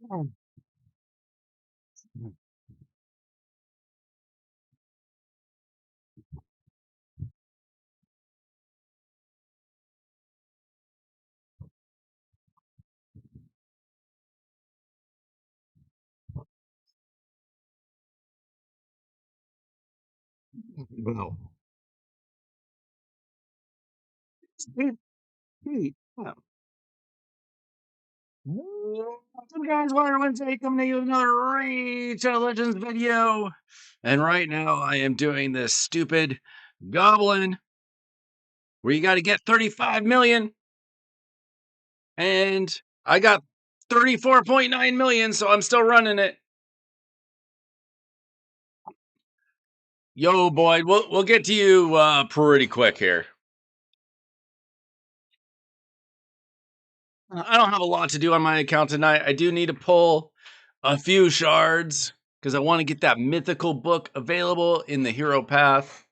Well, hey, hey, what's up, guys? Water Wednesday coming to you with another Reach of Legends video. And right now, I am doing this stupid goblin where you got to get 35 million, and I got 34.9 million, so I'm still running it. Yo, Boyd, we'll get to you pretty quick here. I don't have a lot to do on my account tonight. I do need to pull a few shards because I want to get that mythical book available in the hero path.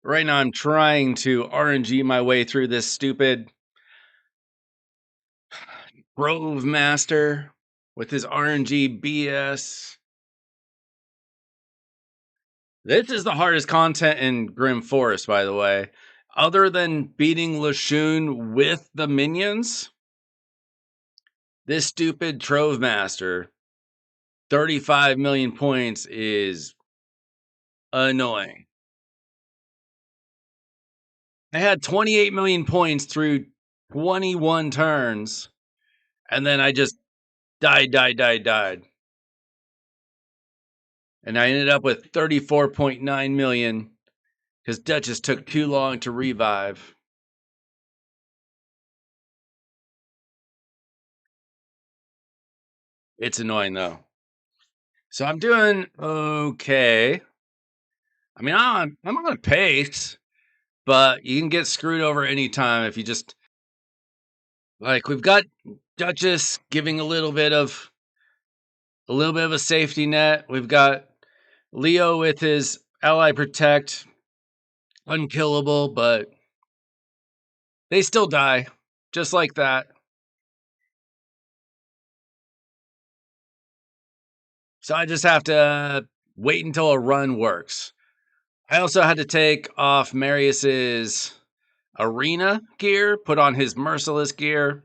Right now, I'm trying to RNG my way through this stupid Grove Master with his RNG BS. This is the hardest content in Grim Forest, by the way. Other than beating Lashun with the minions, this stupid Trove Master, 35 million points is annoying. I had 28 million points through 21 turns, and then I just died. And I ended up with 34.9 million because Duchess took too long to revive. It's annoying though. So I'm doing okay. I mean, I'm on a pace, but you can get screwed over anytime if you just like we've got Duchess giving a little bit of a safety net. We've got Leo with his ally protect, unkillable, but they still die just like that. So I just have to wait until a run works. I also had to take off Marius's arena gear, put on his merciless gear.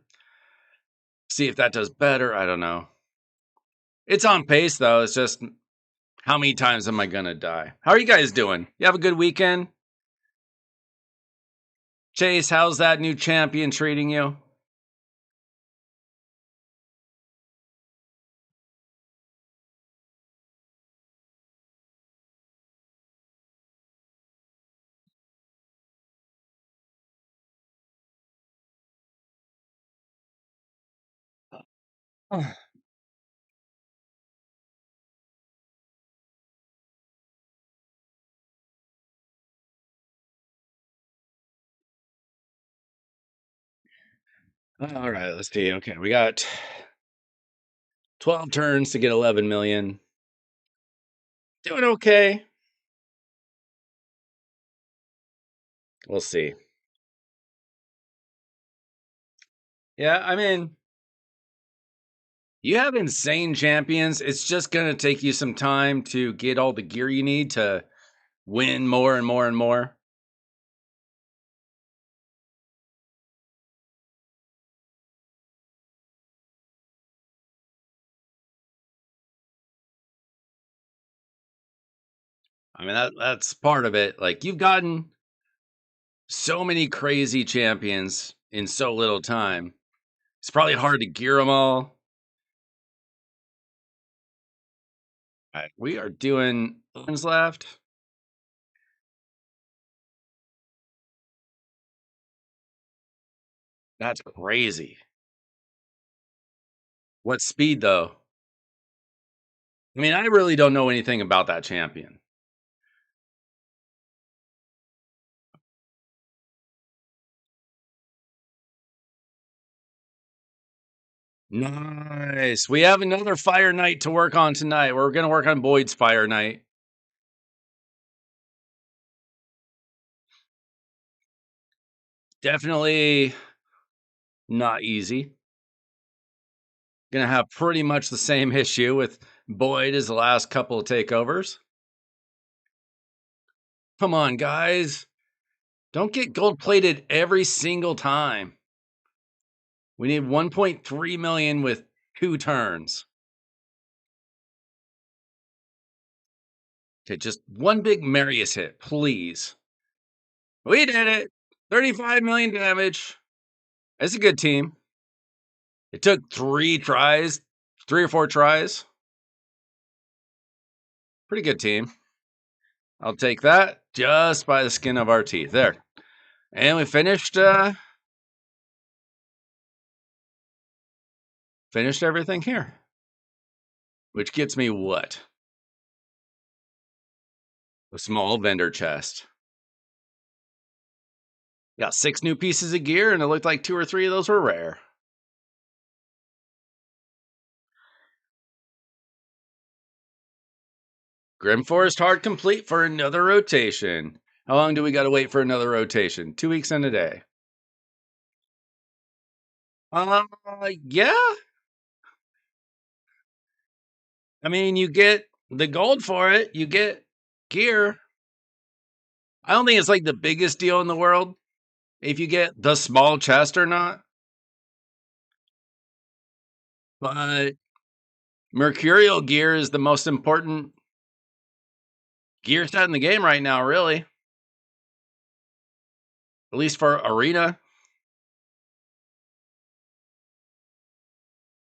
See if that does better. I don't know. It's on pace though. It's just how many times am I gonna die? How are you guys doing? You have a good weekend? Chase, how's that new champion treating you? All right, let's see. Okay, we got 12 turns to get 11 million. Doing okay. We'll see. Yeah, I mean, you have insane champions. It's just going to take you some time to get all the gear you need to win more and more and more. I mean, that's part of it. Like, you've gotten so many crazy champions in so little time. It's probably hard to gear them all. All right, we are doing turns left. That's crazy. What speed, though? I mean, I really don't know anything about that champion. Nice. We have another Fire Knight to work on tonight. We're going to work on Boyd's Fire Knight. Definitely not easy. Gonna have pretty much the same issue with Boyd as the last couple of takeovers. Come on, guys. Don't get gold plated every single time. We need 1.3 million with 2 turns. Okay, just one big Marius hit, please. We did it. 35 million damage. It's a good team. It took 3 tries, 3 or 4 tries. Pretty good team. I'll take that just by the skin of our teeth. There. And we finished everything here. Which gets me what? A small vendor chest. Got 6 new pieces of gear, and it looked like 2 or 3 of those were rare. Grim Forest hard complete for another rotation. How long do we got to wait for another rotation? 2 weeks and a day. Yeah. I mean, you get the gold for it. You get gear. I don't think it's like the biggest deal in the world if you get the small chest or not. But Mercurial gear is the most important gear set in the game right now, really. At least for Arena.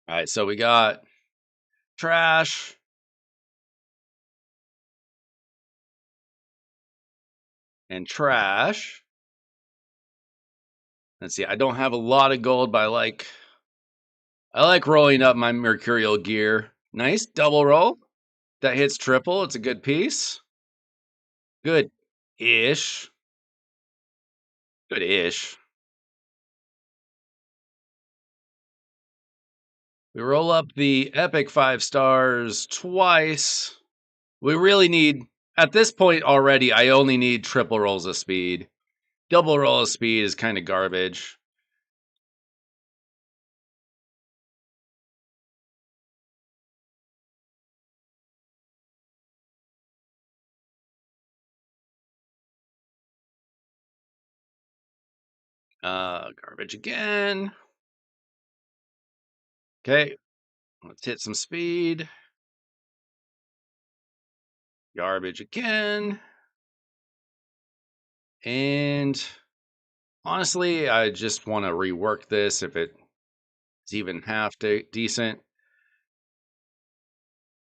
All right, so we got trash. And trash. Let's see. I don't have a lot of gold, but I like rolling up my Mercurial gear. Nice double roll. That hits triple. It's a good piece. Good-ish. Good-ish. We roll up the epic 5 stars twice. We really need, at this point already, I only need triple rolls of speed. Double roll of speed is kind of garbage. Garbage again. Okay, let's hit some speed. Garbage again. And honestly, I just want to rework this if it's even half decent.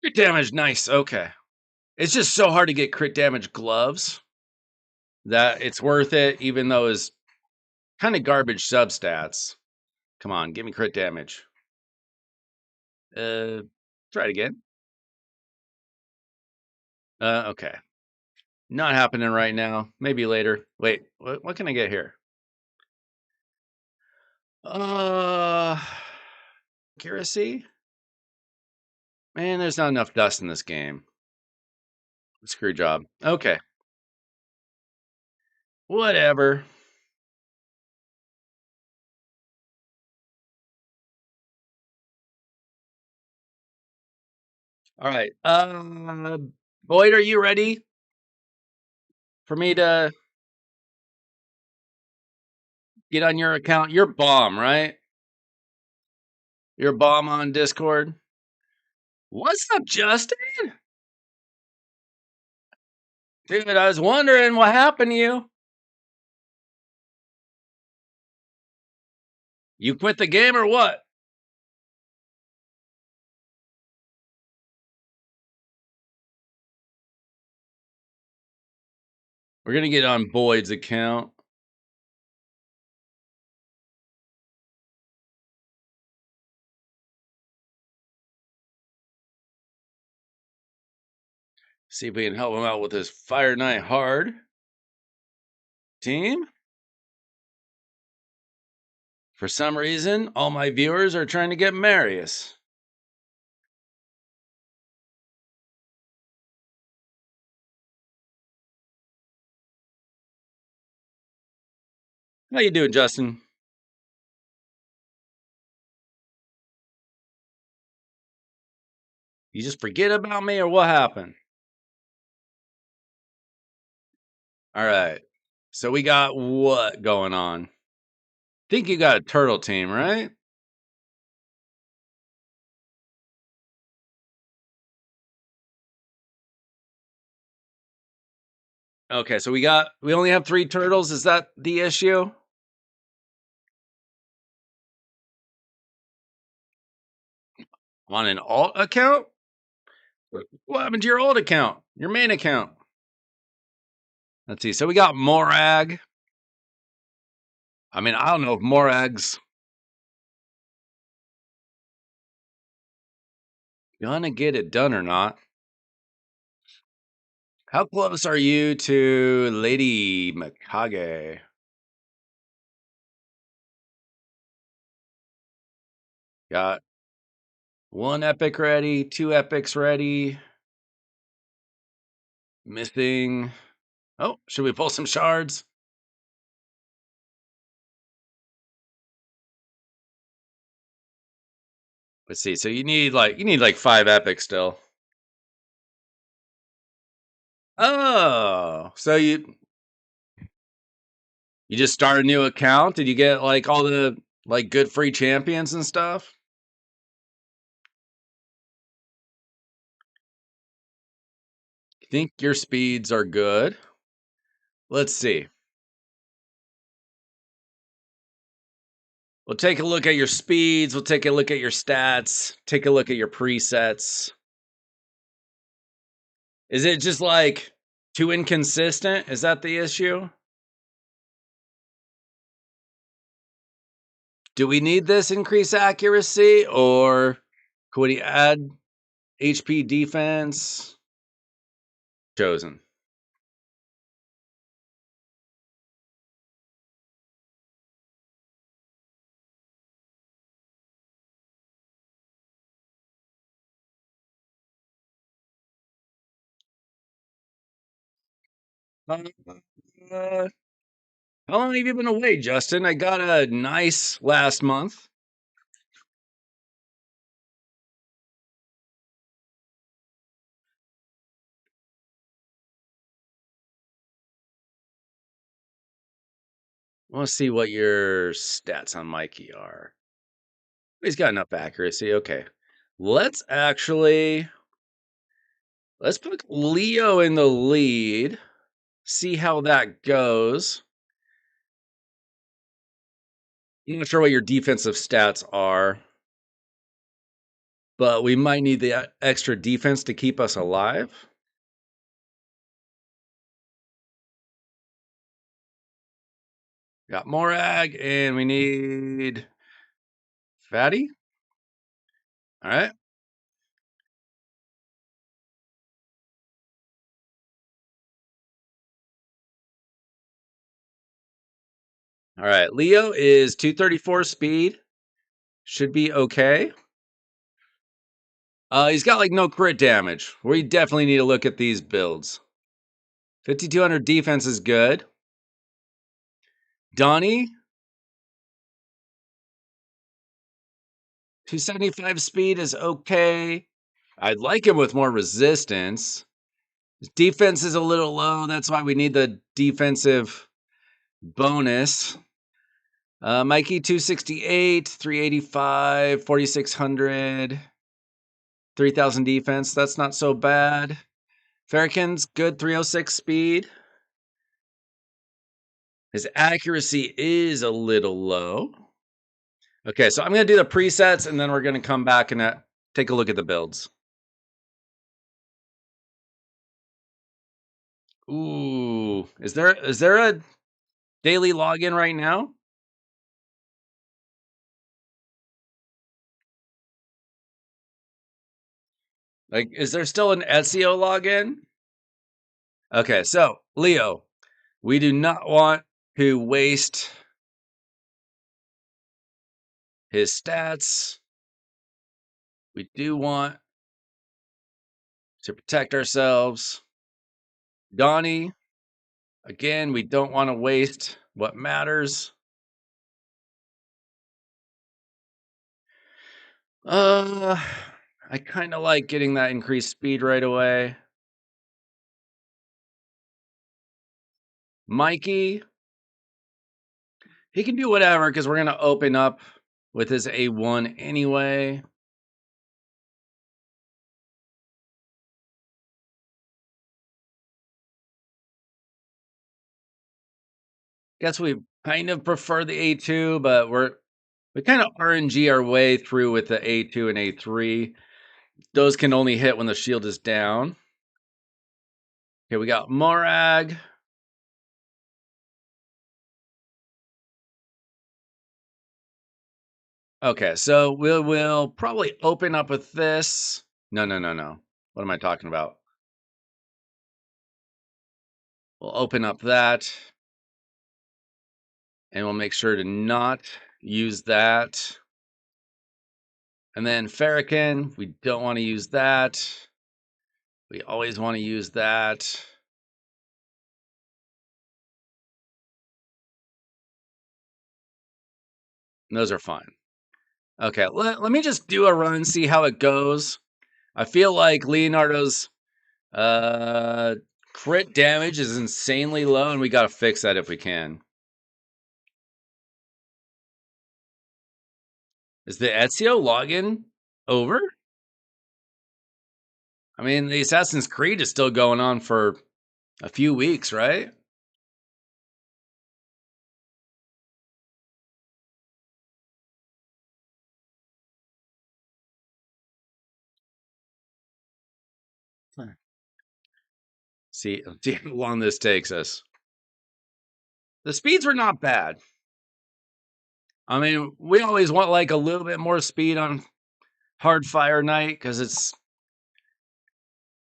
Crit damage, nice. Okay. It's just so hard to get crit damage gloves that it's worth it, even though it's kind of garbage substats. Come on, give me crit damage. Try it again. Okay. Not happening right now. Maybe later. Wait, what can I get here? Accuracy? Man, there's not enough dust in this game. Screw job. Okay. Whatever. All right. Boyd, are you ready for me to get on your account? You're bomb, right? You're bomb on Discord. What's up, Justin? Dude, I was wondering what happened to you. You quit the game or what? We're gonna get on Boyd's account. See if we can help him out with his Fire Night Hard team. For some reason, all my viewers are trying to get Marius. How you doing, Justin? You just forget about me or what happened? All right. So we got what going on? Think you got a turtle team, right? Okay, so we only have 3 turtles. Is that the issue? On an alt account? What happened to your old account? Your main account? Let's see. So we got Morag. I mean, I don't know if Morag's gonna get it done or not. How close are you to Lady Mikage? Got 1 epic ready, 2 epics ready. Missing. Oh, should we pull some shards? Let's see. So you need like 5 epics still. Oh, so you just start a new account? Did you get like all the like good free champions and stuff? Think your speeds are good? Let's see. We'll take a look at your speeds. We'll take a look at your stats. Take a look at your presets. Is it just like too inconsistent? Is that the issue? Do we need this increased accuracy or could we add HP defense? Chosen. Uh, how long have you been away, Justin? I got a nice last month. I want to see what your stats on Mikey are. He's got enough accuracy. Okay. Let's actually let's put Leo in the lead. See how that goes. I'm not sure what your defensive stats are, but we might need the extra defense to keep us alive. Got Morag, and we need Fatty. All right. All right. Leo is 234 speed. Should be okay. He's got like no crit damage. We definitely need to look at these builds. 5200 defense is good. Donnie, 275 speed is okay. I'd like him with more resistance. His defense is a little low. That's why we need the defensive bonus. Mikey, 268, 385, 4600, 3000 defense. That's not so bad. Farrakhan's good, 306 speed. His accuracy is a little low. Okay, so I'm going to do the presets, and then we're going to come back and take a look at the builds. Ooh, is there a daily login right now? Like, is there still an SEO login? Okay, so Leo, we do not want to waste his stats. We do want to protect ourselves. Donnie, again, we don't want to waste what matters. I kind of like getting that increased speed right away. Mikey, he can do whatever because we're going to open up with his A1 anyway. Guess we kind of prefer the A2, but we kind of RNG our way through with the A2 and A3. Those can only hit when the shield is down. Okay, we got Morag. Okay, so we'll probably open up with this. No, no, no, no. What am I talking about? We'll open up that, and we'll make sure to not use that. And then Farrakhan, we don't want to use that. We always want to use that. And those are fine. Okay, let me just do a run, see how it goes. I feel like Leonardo's uh, crit damage is insanely low, and we got to fix that if we can. Is the Ezio login over? I mean, the Assassin's Creed is still going on for a few weeks, right? See how long this takes us. The speeds were not bad. I mean, we always want like a little bit more speed on Hard Fire Night because it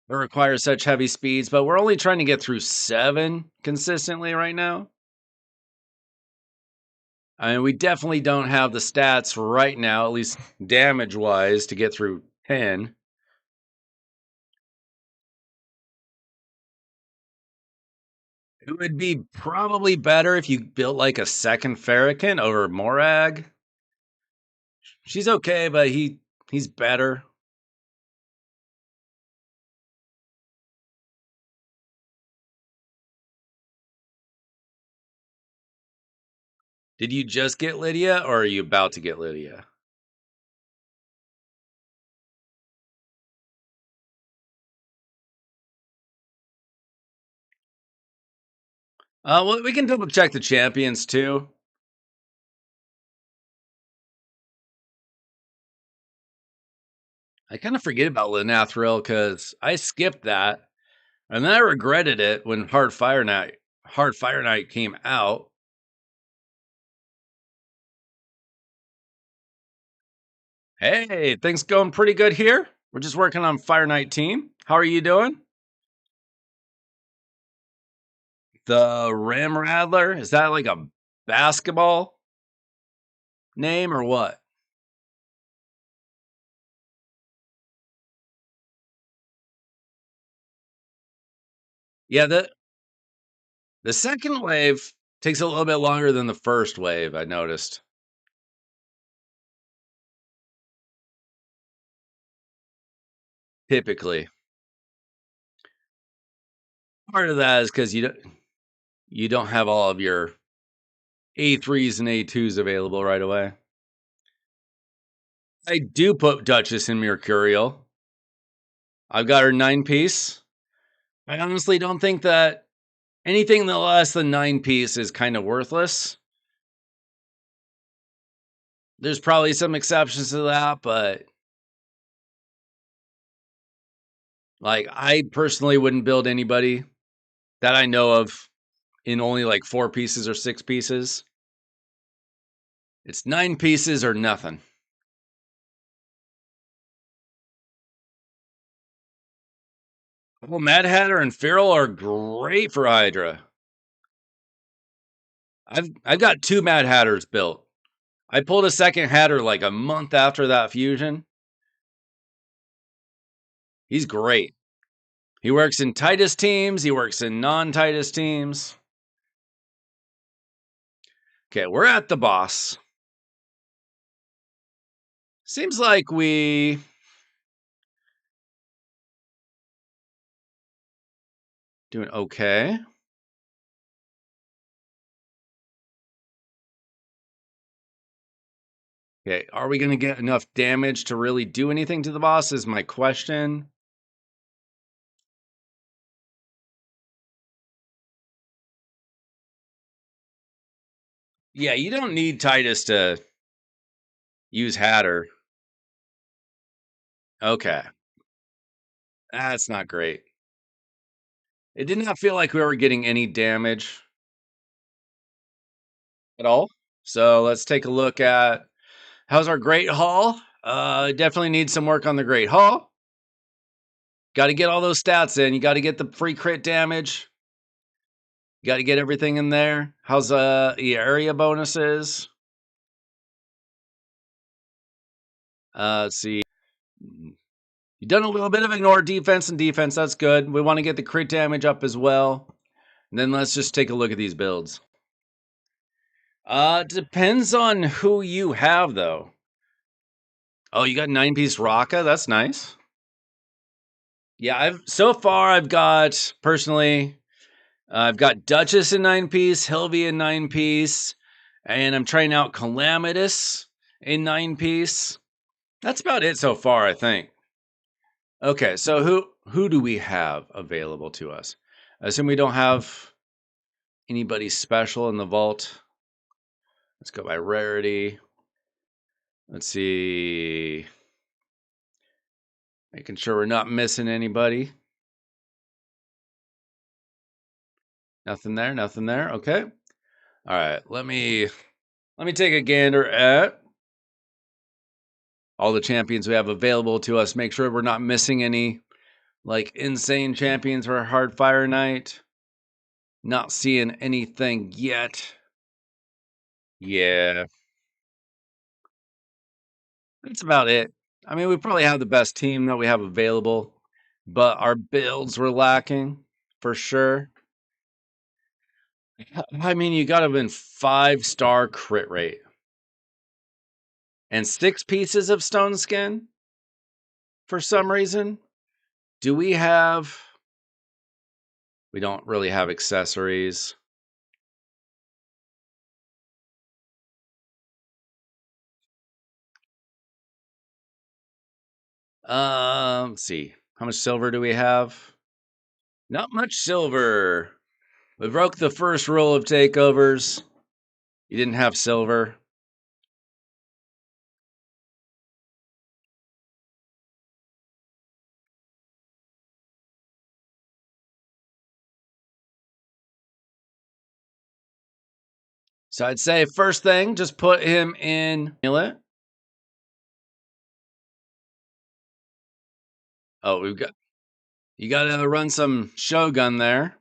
requires such heavy speeds, but we're only trying to get through 7 consistently right now. I mean, we definitely don't have the stats right now, at least damage wise, to get through 10. It would be probably better if you built like a second Farrakhan over Morag. She's okay, but he's better. Did you just get Lydia, or are you about to get Lydia? Well, we can double check the champions too. I kind of forget about Linathril because I skipped that, and then I regretted it when Hard Fire Night came out. Hey, things going pretty good here. We're just working on Fire Night team. How are you doing? The Ram Rattler, is that like a basketball name or what? Yeah, the second wave takes a little bit longer than the first wave, I noticed. Typically. Part of that is because you don't have all of your A3s and A2s available right away. I do put Duchess in Mercurial. I've got her 9-piece. I honestly don't think that anything that less than 9-piece is kind of worthless. There's probably some exceptions to that, but like I personally wouldn't build anybody that I know of in only like 4 pieces or 6 pieces. It's 9 pieces or nothing. Well, Mad Hatter and Feral are great for Hydra. I've got 2 Mad Hatters built. I pulled a second Hatter like a month after that fusion. He's great. He works in Titus teams, he works in non-Titus teams. Okay, we're at the boss. Seems like we Doing okay. Okay, are we going to get enough damage to really do anything to the boss is my question. Yeah, you don't need Titus to use Hatter. Okay, that's not great. It did not feel like we were getting any damage at all. So let's take a look at how's our Great Hall. Definitely need some work on the Great Hall. Got to get all those stats in. You got to get the free crit damage. You got to get everything in there. How's the area bonuses? Let's see. You've done a little bit of ignore defense and defense. That's good. We want to get the crit damage up as well. And then let's just take a look at these builds. Depends on who you have though. Oh, you got 9-piece Raka. That's nice. Yeah, I've got personally, I've got Duchess in 9-piece, Hilvy in 9-piece, and I'm trying out Calamitous in 9-piece. That's about it so far, I think. Okay, so who do we have available to us? I assume we don't have anybody special in the vault. Let's go by rarity. Let's see. Making sure we're not missing anybody. Nothing there, nothing there. Okay. All right, let me take a gander at all the champions we have available to us. Make sure we're not missing any like insane champions for Hard Fire Night. Not seeing anything yet. Yeah, that's about it. I mean, we probably have the best team that we have available, but our builds were lacking for sure. I mean, you got to win 5-star crit rate and 6 pieces of stone skin for some reason. Do we have? We don't really have accessories. Let's see. How much silver do we have? Not much silver. We broke the first rule of takeovers. You didn't have silver. So I'd say first thing, just put him in amulet. Oh, you got to run some Shogun there.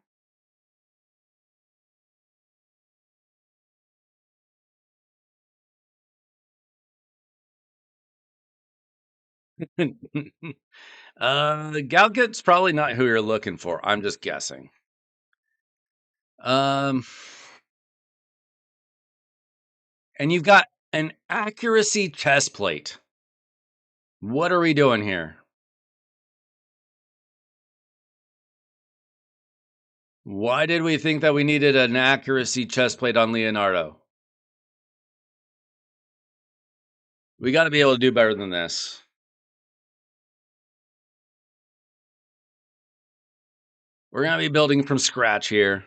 Galkut's probably not who you're looking for. I'm just guessing. Um, and you've got an accuracy chest plate. What are we doing here? Why did we think that we needed an accuracy chest plate on Leonardo? We got to be able to do better than this. We're going to be building from scratch here.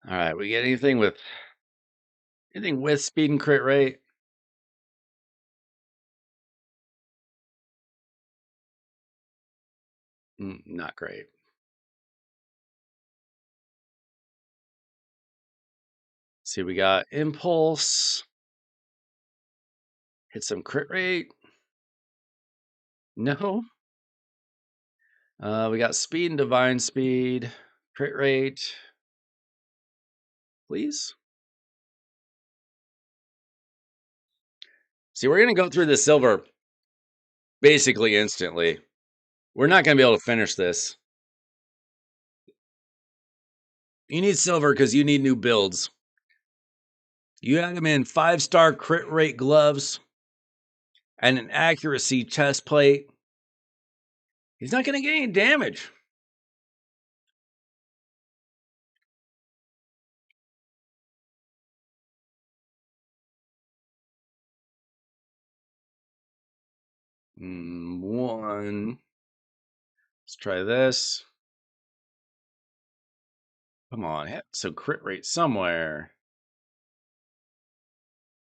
All right, we get anything with speed and crit rate? Not great. See, we got impulse. Hit some crit rate. No. We got speed and divine speed. Crit rate. Please. See, we're going to go through the silver basically instantly. We're not going to be able to finish this. You need silver because you need new builds. You had him in 5-star crit rate gloves and an accuracy chest plate. He's not going to get any damage. One. Let's try this. Come on, hit some crit rate somewhere.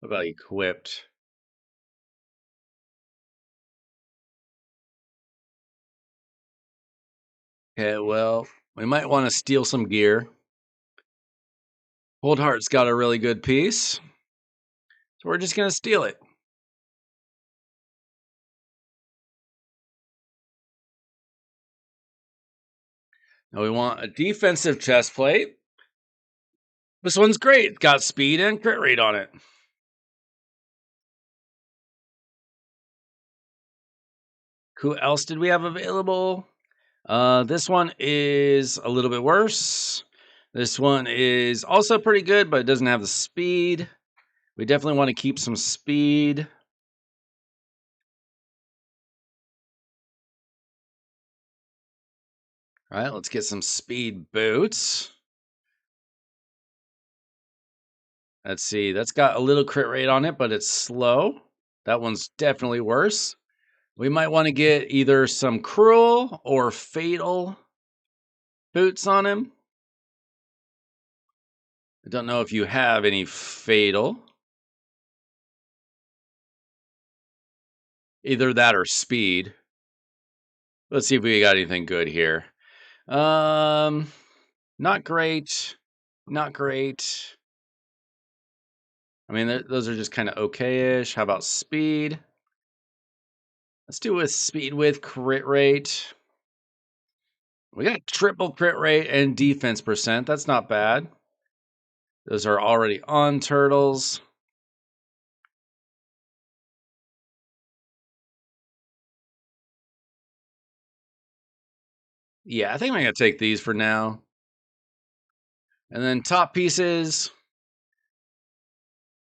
What about equipped? Okay, well, we might want to steal some gear. Cold Heart's got a really good piece, so we're just going to steal it. Now we want a defensive chest plate. This one's great. Got speed and crit rate on it. Who else did we have available? This one is a little bit worse. This one is also pretty good, but it doesn't have the speed. We definitely want to keep some speed. All right, let's get some speed boots. Let's see. That's got a little crit rate on it, but it's slow. That one's definitely worse. We might want to get either some cruel or fatal boots on him. I don't know if you have any fatal. Either that or speed. Let's see if we got anything good here. Not great. Not great. I mean, those are just kind of okay-ish. How about speed? Let's do with speed with crit rate. We got triple crit rate and defense percent. That's not bad. Those are already on turtles. Yeah, I think I'm going to take these for now. And then top pieces.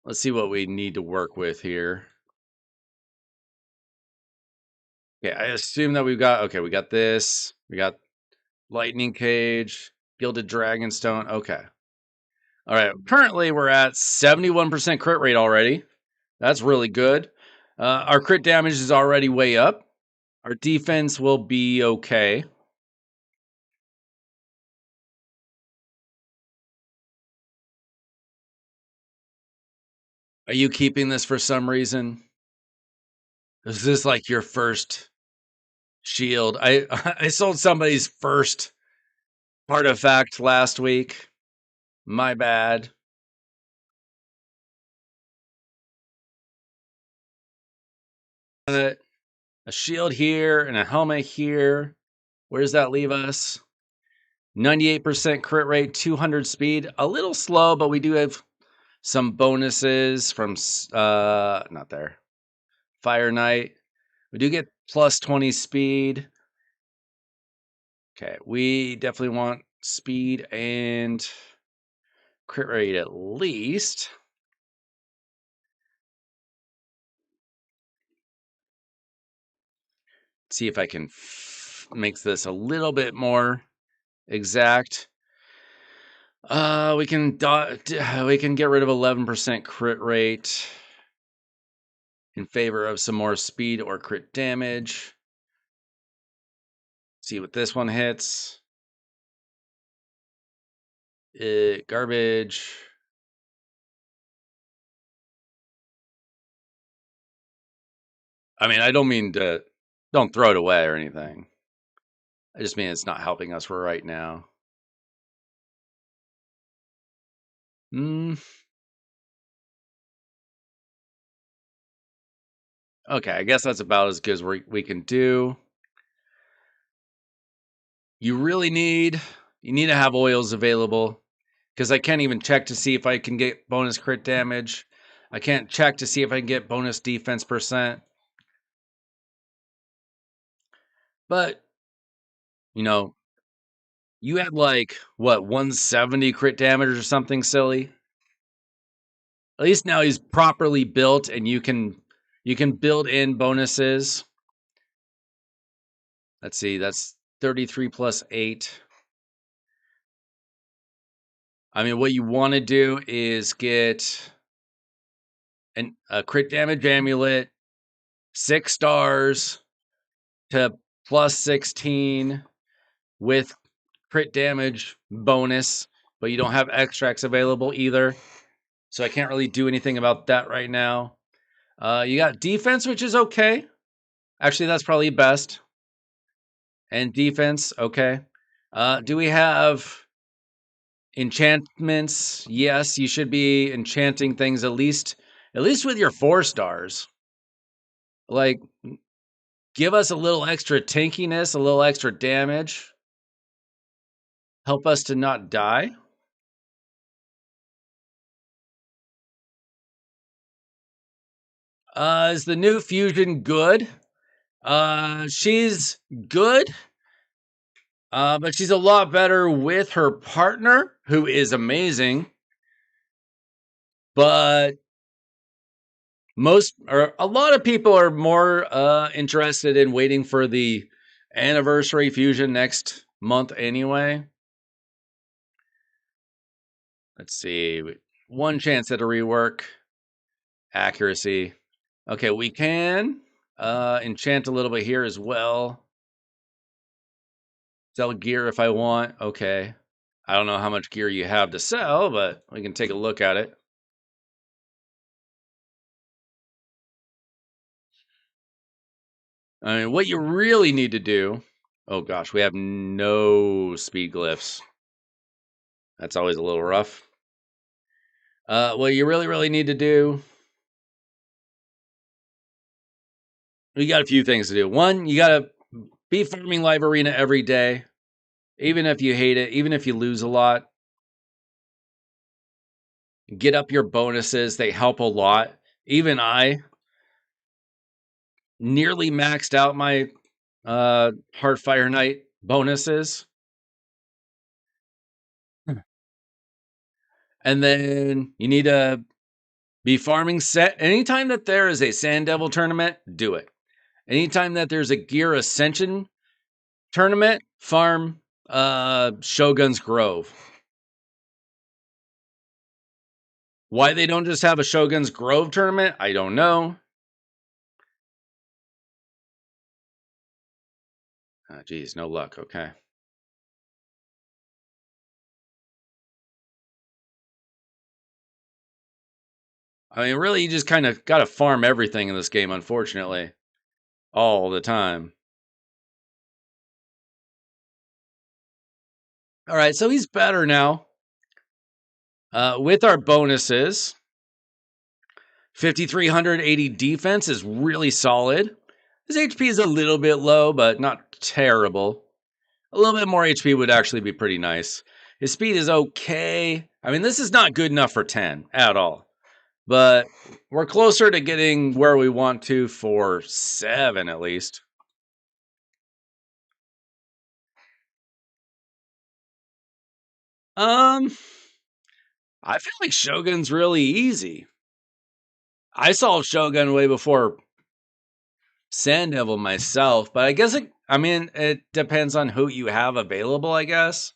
Let's see what we need to work with here. Okay, I assume that we got this. We got lightning cage, gilded dragonstone. Okay. All right. Currently, we're at 71% crit rate already. That's really good. Our crit damage is already way up. Our defense will be okay. Are you keeping this for some reason? Is this like your first shield? I sold somebody's first artifact last week. My bad. A shield here and a helmet here. Where does that leave us? 98% crit rate, 200 speed. A little slow, but we do have some bonuses from not there. Fire Knight. We do get plus 20 speed. Okay, we definitely want speed and crit rate at least. See if I can make this a little bit more exact. We can get rid of 11% crit rate in favor of some more speed or crit damage. See what this one hits. Garbage. I mean, I don't mean to. Don't throw it away or anything. I just mean it's not helping us right now. Okay, I guess that's about as good as we can do. You need to have oils available because I can't even check to see if I can get bonus crit damage. I can't check to see if I can get bonus defense percent. But, you know, You had like what 170 crit damage or something silly. At least now he's properly built, and you can build in bonuses. Let's see, that's 33 plus 8. I mean, what you want to do is get a crit damage amulet, 6 stars to plus 16 with crit damage bonus, but you don't have extracts available either. So I can't really do anything about that right now. You got defense, which is okay. Actually, that's probably best. And defense, okay. Do we have enchantments? Yes, you should be enchanting things at least with your 4 stars. Like, give us a little extra tankiness, a little extra damage. Help us to not die. Is the new fusion good? She's good. But she's a lot better with her partner, who is amazing. But a lot of people are more interested in waiting for the anniversary fusion next month anyway. Let's see. One chance at a rework. Accuracy. Okay, we can enchant a little bit here as well. Sell gear if I want. Okay. I don't know how much gear you have to sell, but we can take a look at it. I mean, what you really need to do... Oh gosh, we have no speed glyphs. That's always a little rough. What you really, really need to do... You got a few things to do. One, you got to be farming Live Arena every day. Even if you hate it, even if you lose a lot. Get up your bonuses. They help a lot. Even I nearly maxed out my Heartfire Knight bonuses. And then you need to be farming set. Anytime that there is a Sand Devil tournament, do it. Anytime that there's a Gear Ascension tournament, farm Shogun's Grove. Why they don't just have a Shogun's Grove tournament, I don't know. Geez, no luck. Okay. I mean, really, you just kind of got to farm everything in this game, unfortunately. All the time. All right, so he's better now. With our bonuses, 5,380 defense is really solid. His HP is a little bit low, but not terrible. A little bit more HP would actually be pretty nice. His speed is okay. I mean, this is not good enough for 10 at all. But we're closer to getting where we want to for 7 at least. I feel like Shogun's really easy. I solved Shogun way before Sand Devil myself, but I guess it depends on who you have available, I guess.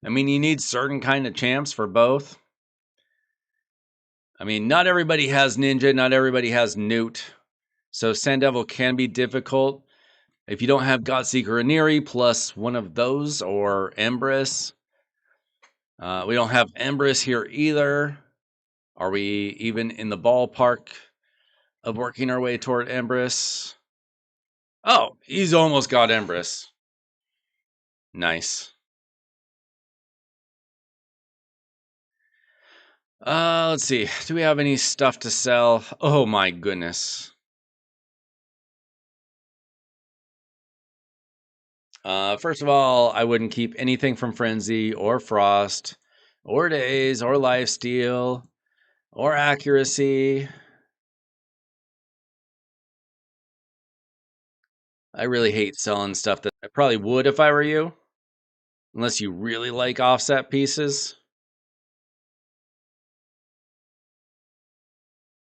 I mean, you need certain kind of champs for both. I mean, not everybody has Ninja, not everybody has Newt. So Sand Devil can be difficult. If you don't have Godseeker Aniri plus one of those or Empress. We don't have Empress here either. Are we even in the ballpark of working our way toward Empress? Oh, he's almost got Empress. Nice. Let's see. Do we have any stuff to sell? Oh my goodness. First of all, I wouldn't keep anything from Frenzy or Frost or Days or Lifesteal or Accuracy. I really hate selling stuff that I probably would if I were you. unless you really like offset pieces.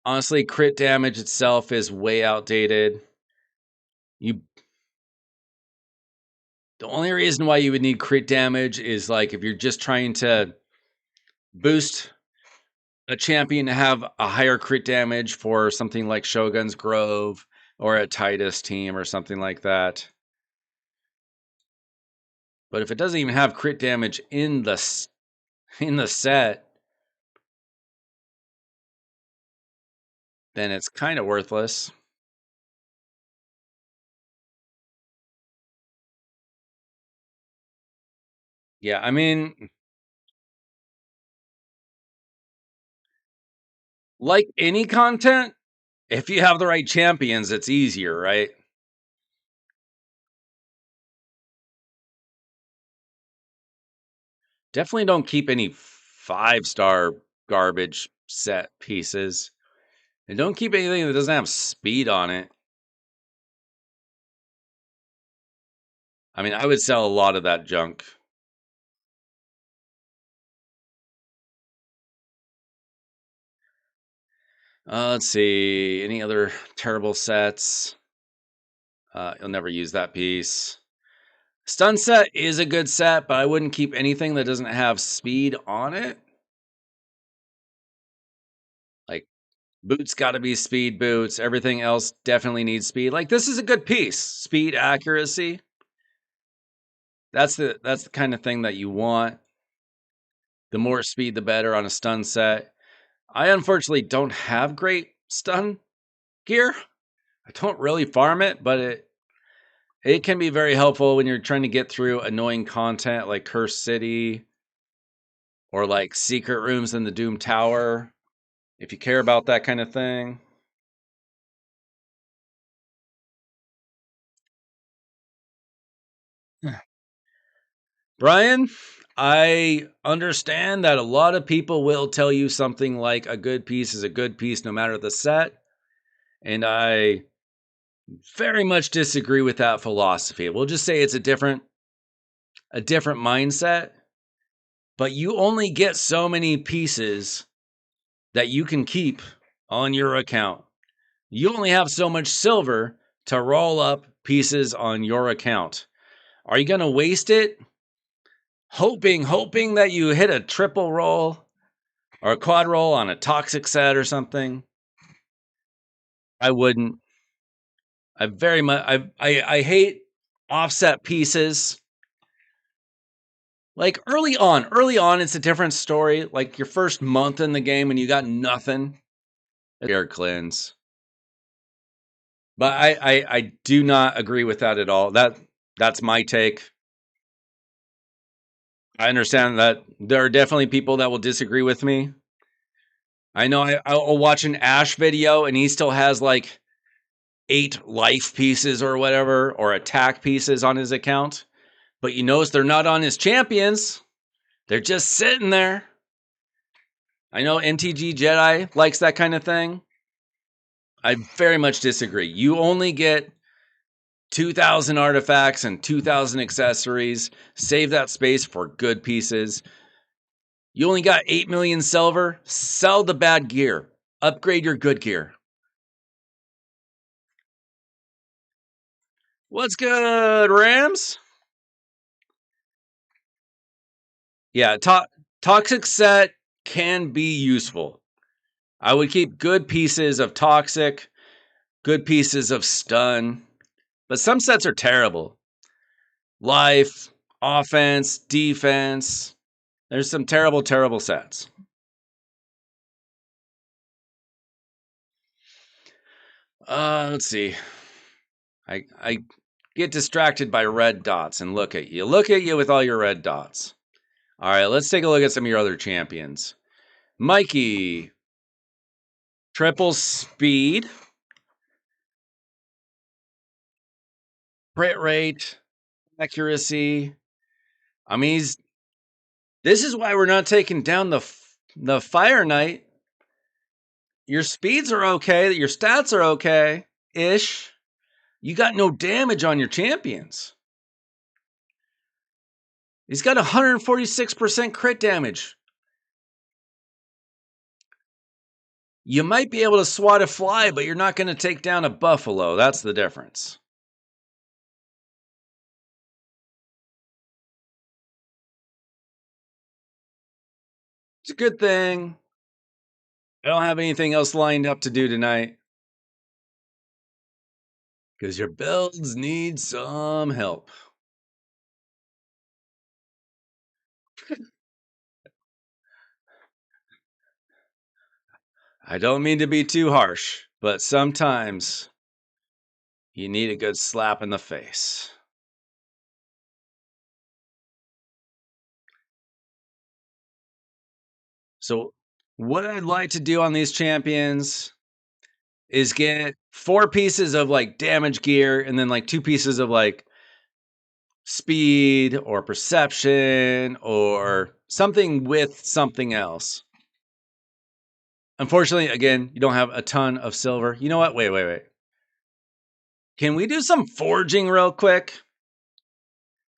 Honestly, crit damage itself is way outdated. You The only reason why you would need crit damage is like if you're just trying to boost a champion to have a higher crit damage for something like Shogun's Grove or a Titus team or something like that. But if it doesn't even have crit damage in the set, then it's kind of worthless. Yeah, I mean, like any content, if you have the right champions, it's easier, right? Definitely don't keep any 5-star garbage set pieces. And don't keep anything that doesn't have speed on it. I mean, I would sell a lot of that junk. Let's see. Any other terrible sets? You'll never use that piece. Stun set is a good set, but I wouldn't keep anything that doesn't have speed on it. Like, boots got to be speed boots. Everything else definitely needs speed. Like, this is a good piece. Speed, accuracy. That's the kind of thing that you want. The more speed, the better on a stun set. I unfortunately don't have great stun gear. I don't really farm it, but it can be very helpful when you're trying to get through annoying content like Cursed City or like secret rooms in the Doom Tower. If you care about that kind of thing. Brian, I understand that a lot of people will tell you something like a good piece is a good piece no matter the set. And I very much disagree with that philosophy. We'll just say it's a different mindset, but you only get so many pieces that you can keep on your account. You only have so much silver to roll up pieces on your account. Are you going to waste it hoping that you hit a triple roll or a quad roll on a toxic set or something? I wouldn't. I very much I hate offset pieces. Like early on it's a different story. Like your first month in the game and you got nothing. Air cleanse. But I do not agree with that at all. That's my take. I understand that there are definitely people that will disagree with me. I know I'll watch an Ash video and he still has like 8 life pieces or whatever, or attack pieces on his account. But you notice they're not on his champions. They're just sitting there. I know NTG Jedi likes that kind of thing. I very much disagree. You only get 2,000 artifacts and 2,000 accessories. Save that space for good pieces. You only got 8 million silver. Sell the bad gear. Upgrade your good gear. What's good, Rams? Yeah, toxic set can be useful. I would keep good pieces of toxic, good pieces of stun, but some sets are terrible. Life, offense, defense. There's some terrible sets. Let's see. I get distracted by red dots and look at you. Look at you with all your red dots. All right, let's take a look at some of your other champions. Mikey, triple speed, crit rate, accuracy. I mean, this is why we're not taking down the Fire Knight. Your speeds are okay, your stats are okay ish. You got no damage on your champions. He's got 146% crit damage. You might be able to swat a fly, but you're not going to take down a buffalo. That's the difference. It's a good thing I don't have anything else lined up to do tonight. Because your builds need some help. I don't mean to be too harsh, but sometimes you need a good slap in the face. So, what I'd like to do on these champions is get 4 pieces of like damage gear and then like 2 pieces of like speed or perception or something with something else. Unfortunately, again, you don't have a ton of silver. You know what? Wait. Can we do some forging real quick?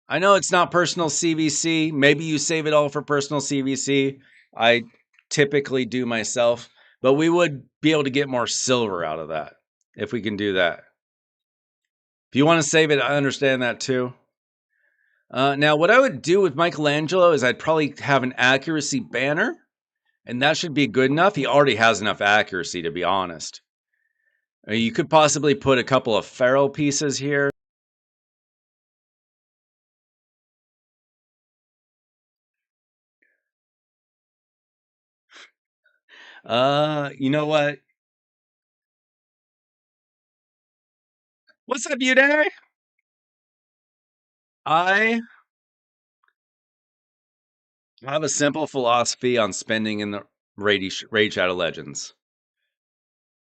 I know it's not personal CVC. Maybe you save it all for personal CVC. I typically do myself, but we would be able to get more silver out of that if we can do that. If you want to save it, I understand that too. Now, what I would do with Michelangelo is I'd probably have an accuracy banner, and that should be good enough. He already has enough accuracy, to be honest. You could possibly put a couple of feral pieces here. You know what? What's up, you there? I have a simple philosophy on spending in the Raid Shadow Legends.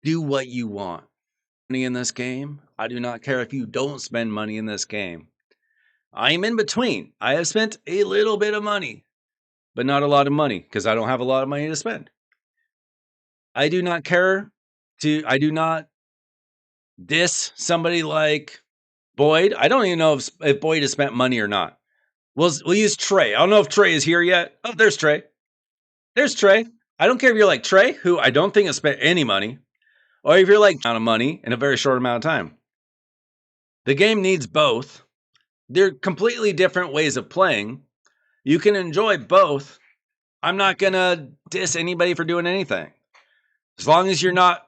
Do what you want. Money in this game. I do not care if you don't spend money in this game. I am in between. I have spent a little bit of money, but not a lot of money because I don't have a lot of money to spend. I do not care I do not diss somebody like Boyd. I don't even know if Boyd has spent money or not. We'll use Trey. I don't know if Trey is here yet. Oh, there's Trey. There's Trey. I don't care if you're like Trey, who I don't think has spent any money, or if you're like amount of money in a very short amount of time. The game needs both. They're completely different ways of playing. You can enjoy both. I'm not gonna diss anybody for doing anything. As long as you're not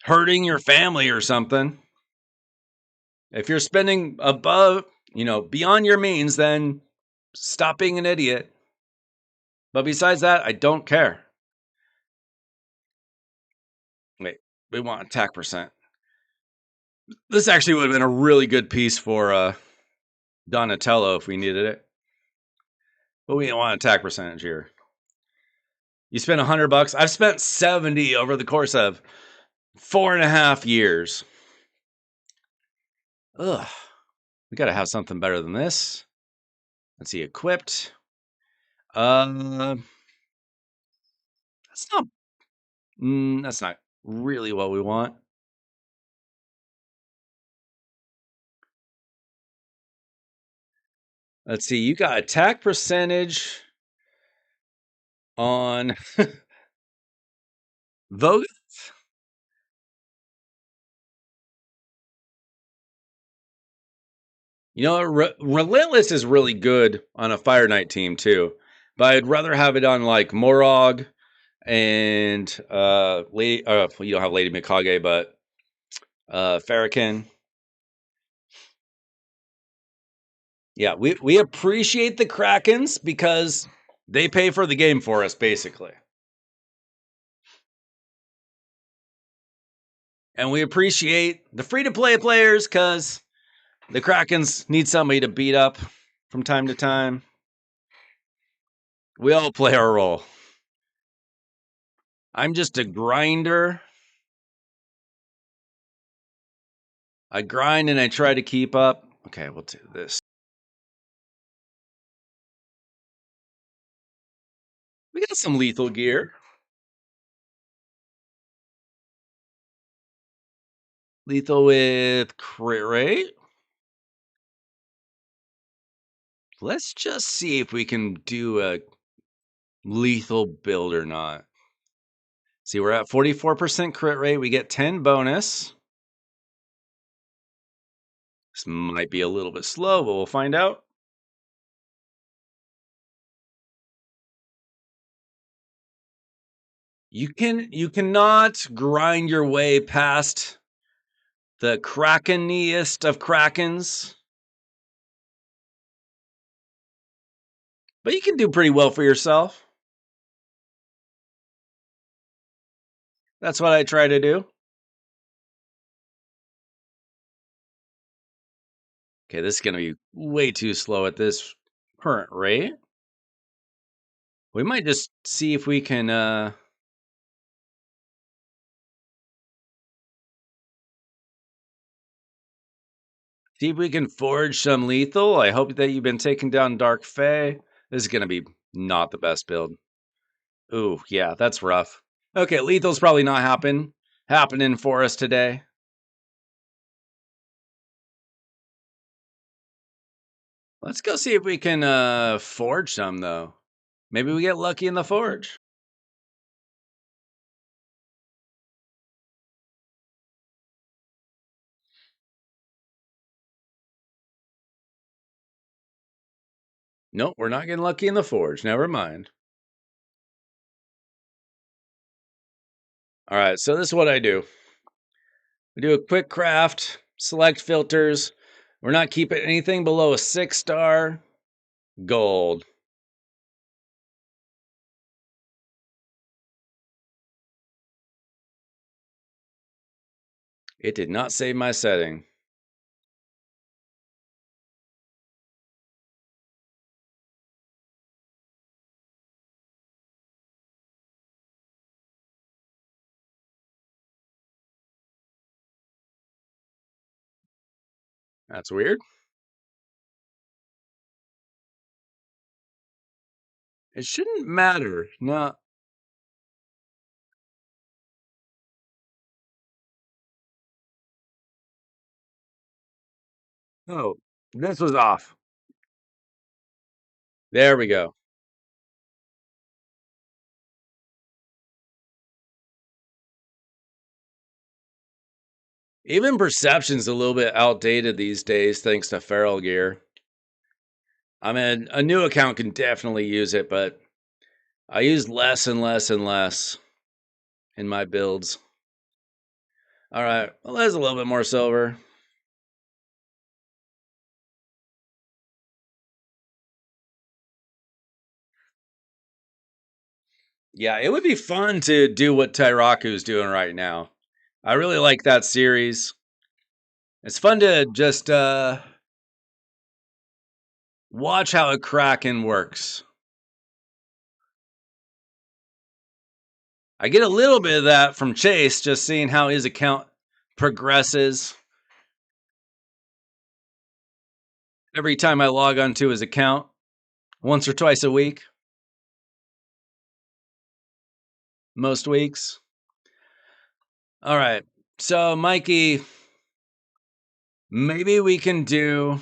hurting your family or something. If you're spending above, beyond your means, then stop being an idiot. But besides that, I don't care. Wait, we want attack percent. This actually would have been a really good piece for Donatello if we needed it. But we don't want attack percentage here. You spend $100. I've spent 70 over the course of 4.5 years. Ugh. We gotta have something better than this. Let's see, equipped. That's not. That's not really what we want. Let's see. You got attack percentage on Vogue. Relentless is really good on a Fire Knight team too, but I'd rather have it on like Morog and Lady. You don't have Lady Mikage, but Farrakhan. Yeah, we appreciate the Krakens because they pay for the game for us, basically. And we appreciate the free-to-play players because the Krakens need somebody to beat up from time to time. We all play our role. I'm just a grinder. I grind and I try to keep up. Okay, we'll do this. We got some lethal gear. Lethal with crit rate. Let's just see if we can do a lethal build or not. See, we're at 44% crit rate. We get 10 bonus. This might be a little bit slow, but we'll find out. You cannot grind your way past the krakeniest of krakens, but you can do pretty well for yourself. That's what I try to do. Okay, this is going to be way too slow at this current rate. We might just see if we can forge some lethal. I hope that you've been taking down Dark Fae. This is going to be not the best build. Ooh, yeah, that's rough. Okay, lethal's probably not happening for us today. Let's go see if we can forge some though. Maybe we get lucky in the forge. Nope, we're not getting lucky in the forge. Never mind. All right, so this is what I do. We do a quick craft, select filters. We're not keeping anything below a 6-star gold. It did not save my setting. That's weird. It shouldn't matter. No. Oh, this was off. There we go. Even perception's a little bit outdated these days thanks to feral gear. I mean, a new account can definitely use it, but I use less and less and less in my builds. All right, well, there's a little bit more silver. Yeah, it would be fun to do what Tyraku's doing right now. I really like that series. It's fun to just watch how a Kraken works. I get a little bit of that from Chase, just seeing how his account progresses. Every time I log onto his account, once or twice a week, most weeks. All right, so Mikey, maybe we can do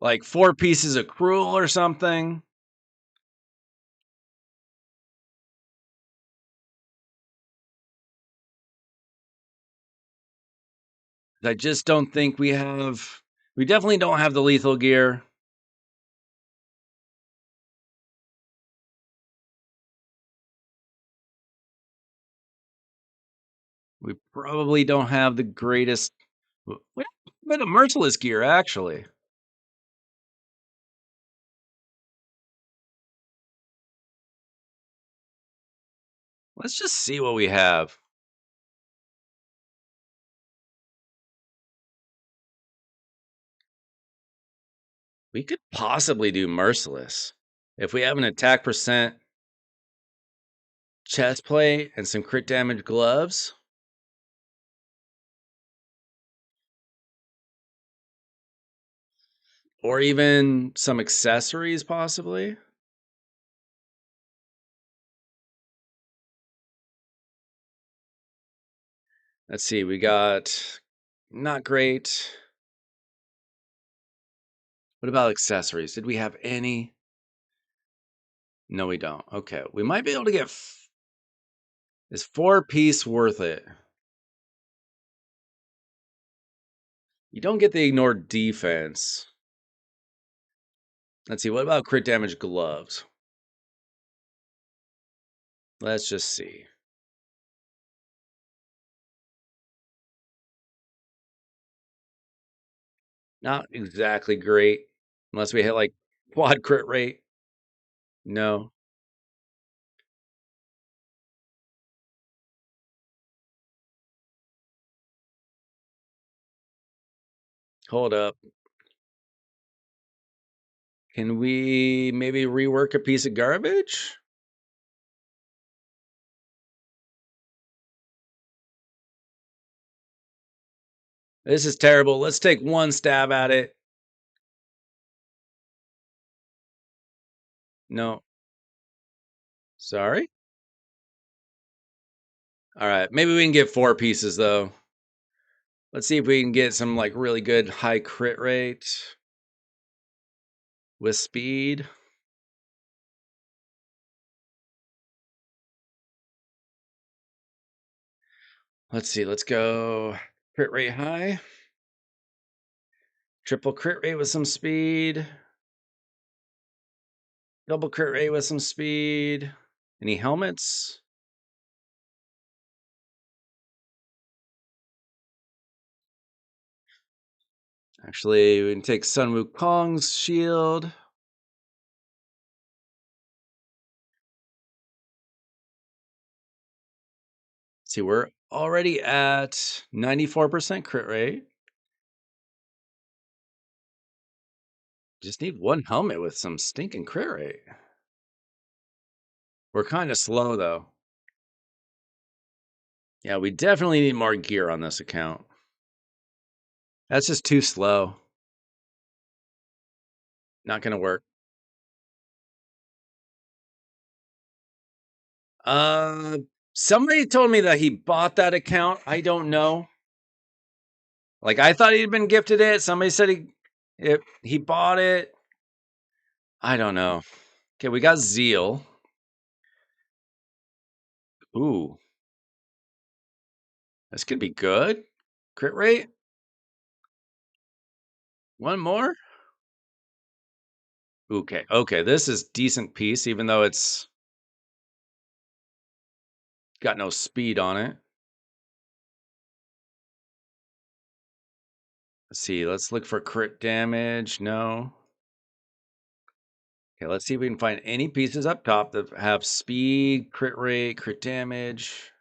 like 4 pieces of cruel or something. I just don't think we have. We definitely don't have the lethal gear. We probably don't have the greatest. We have a bit of merciless gear, actually. Let's just see what we have. We could possibly do merciless if we have an attack percent chest plate and some crit damage gloves. Or even some accessories, possibly. Let's see, we got not great. What about accessories? Did we have any? No, we don't. Okay. We might be able to get. Is 4-piece worth it? You don't get the ignored defense. Let's see. What about crit damage gloves? Let's just see. Not exactly great. Unless we hit like quad crit rate. No. Hold up. Can we maybe rework a piece of garbage? This is terrible. Let's take one stab at it. No. Sorry. All right. Maybe we can get 4 pieces though. Let's see if we can get some like really good high crit rate with speed. Let's see. Let's go crit rate high. Triple crit rate with some speed. Double crit rate with some speed. Any helmets? Actually, we can take Sun Wukong's shield. Let's see, we're already at 94% crit rate. Just need one helmet with some stinking crit rate. We're kind of slow though. Yeah, we definitely need more gear on this account. That's just too slow. Not gonna work. Uh, Somebody told me that he bought that account. I don't know. Like I thought he'd been gifted it. Somebody said he bought it. I don't know. Okay, we got Zeal. Ooh, this could be good. Crit rate. One more. Okay, okay. This is decent piece, even though it's got no speed on it. Let's see. Let's look for crit damage. No. Okay, let's see if we can find any pieces up top that have speed, crit rate, crit damage.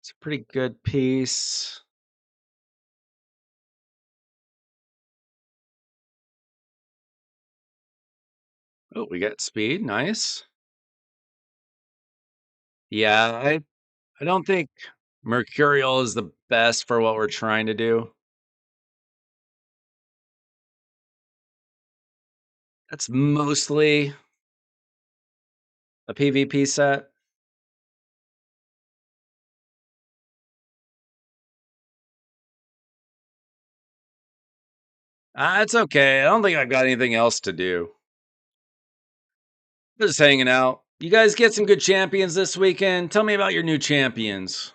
It's a pretty good piece. Oh, we got speed. Nice. Yeah, I don't think Mercurial is the best for what we're trying to do. That's mostly a PvP set. It's okay. I don't think I've got anything else to do. Just hanging out. You guys get some good champions this weekend. Tell me about your new champions.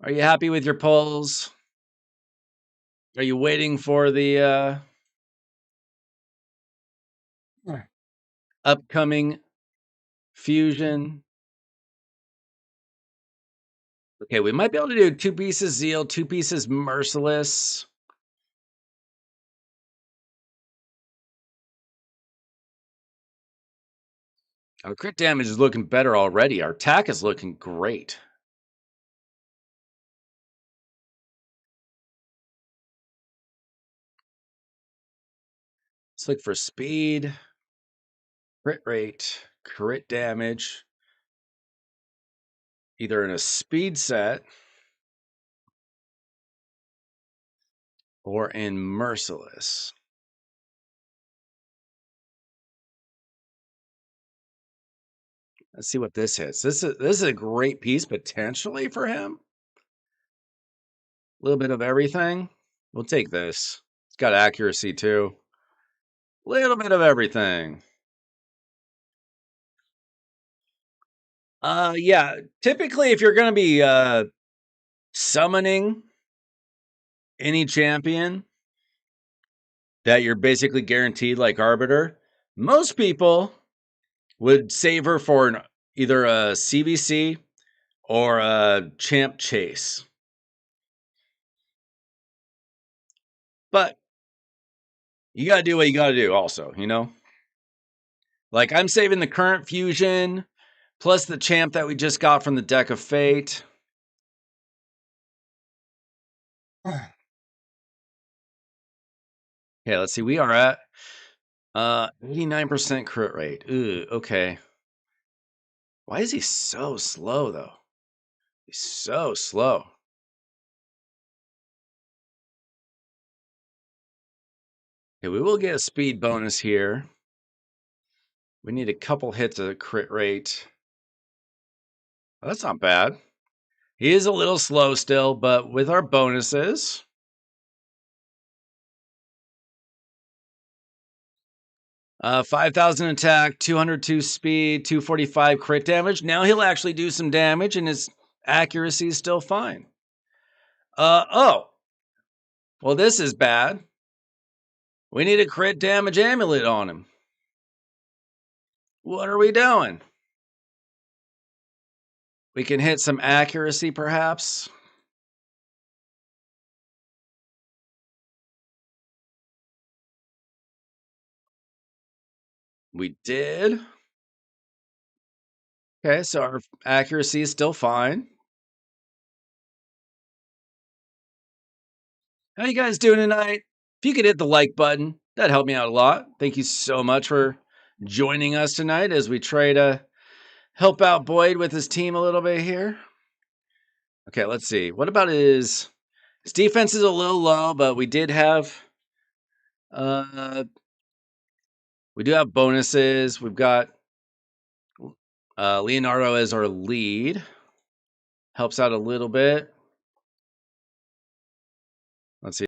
Are you happy with your polls? Are you waiting for the upcoming fusion? Okay, we might be able to do 2 pieces Zeal, 2 pieces Merciless. Our crit damage is looking better already. Our attack is looking great. Let's look for speed, crit rate, crit damage. Either in a speed set or in Merciless. Let's see what this hits. This is a great piece potentially for him. A little bit of everything. We'll take this. It's got accuracy too. A little bit of everything. Yeah. Typically, if you're going to be summoning any champion that you're basically guaranteed, like Arbiter, most people would save her for either a CVC or a champ chase. But you got to do what you got to do also, you know? Like I'm saving the current fusion plus the champ that we just got from the deck of fate. Okay, let's see. We are at 89% crit rate. Ooh, okay. Why is he so slow though? He's so slow. Okay, we will get a speed bonus here. We need a couple hits of crit rate. Well, that's not bad. He is a little slow still, but with our bonuses, 5,000 attack, 202 speed, 245 crit damage. Now he'll actually do some damage, and his accuracy is still fine. Oh. Well, this is bad. We need a crit damage amulet on him. What are we doing? We can hit some accuracy, perhaps. We did. Okay, so our accuracy is still fine. How you guys doing tonight? If you could hit the like button, that'd help me out a lot. Thank you so much for joining us tonight as we try to help out Boyd with his team a little bit here. Okay, let's see. What about his defense is a little low, but we did have we do have bonuses. We've got Leonardo as our lead. Helps out a little bit. Let's see.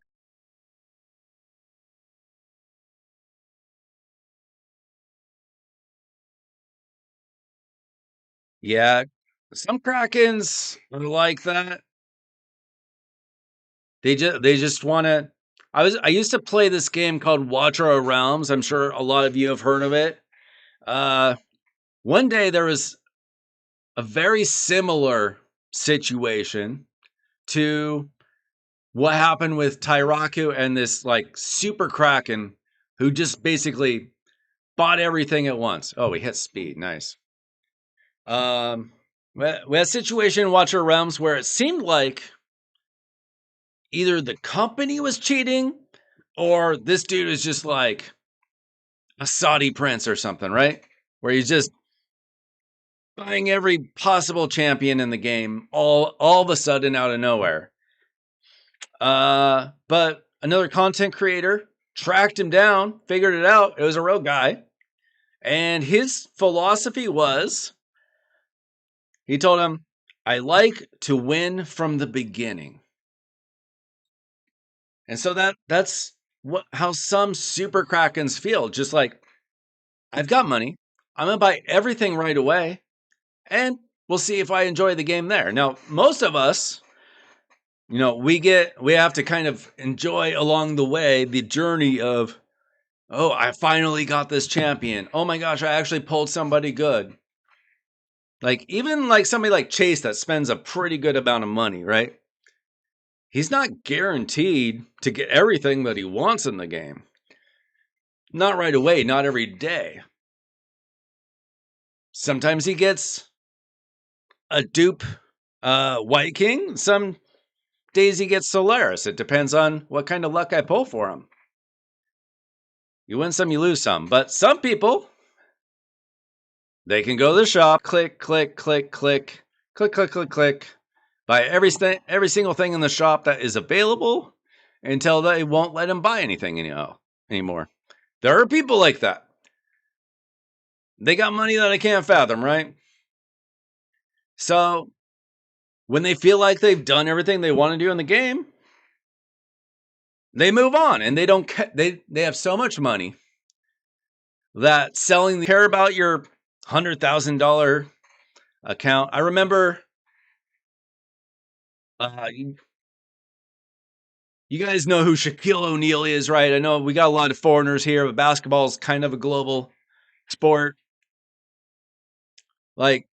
Yeah, some Krakens are like that. They just want to. I used to play this game called Watcher of Realms. I'm sure a lot of you have heard of it. One day there was a very similar situation to what happened with Tyraku and this like super Kraken who just basically bought everything at once. Oh, we hit speed. Nice. We had a situation in Watcher of Realms where it seemed like either the company was cheating or this dude is just like a Saudi prince or something, right? Where he's just buying every possible champion in the game all of a sudden out of nowhere. But another content creator tracked him down, figured it out. It was a real guy. And his philosophy was, he told him, I like to win from the beginning. And so that's how some super Krakens feel. Just like, I've got money. I'm going to buy everything right away. And we'll see if I enjoy the game there. Now, most of us, we have to kind of enjoy along the way the journey of, oh, I finally got this champion. Oh my gosh, I actually pulled somebody good. Like, even like somebody like Chase that spends a pretty good amount of money, right? He's not guaranteed to get everything that he wants in the game. Not right away, not every day. Sometimes he gets a dupe White King. Some days he gets Solaris. It depends on what kind of luck I pull for him. You win some, you lose some. But some people, they can go to the shop, click, click, click, click, click, click, click, click, buy every single thing in the shop that is available, until they won't let him buy anything anymore. There are people like that. They got money that I can't fathom, right? So when they feel like they've done everything they want to do in the game, they move on, and they don't. They have so much money that selling care about your $100,000 account. I remember, you guys know who Shaquille O'Neal is, right? I know we got a lot of foreigners here, but basketball is kind of a global sport. Like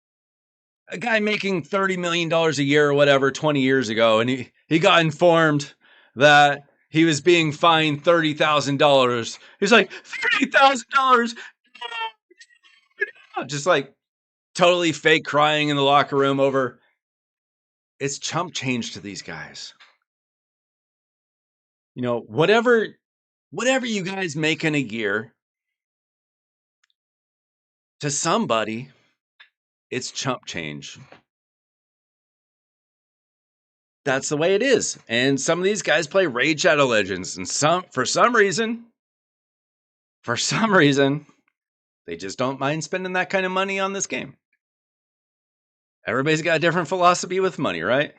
a guy making $30 million a year or whatever 20 years ago, and he got informed that he was being fined $30,000. He's like, $30,000, just like totally fake crying in the locker room over. It's chump change to these guys. You know, whatever you guys make in a year, to somebody, it's chump change. That's the way it is. And some of these guys play Raid Shadow Legends, and for some reason, they just don't mind spending that kind of money on this game. Everybody's got a different philosophy with money, right?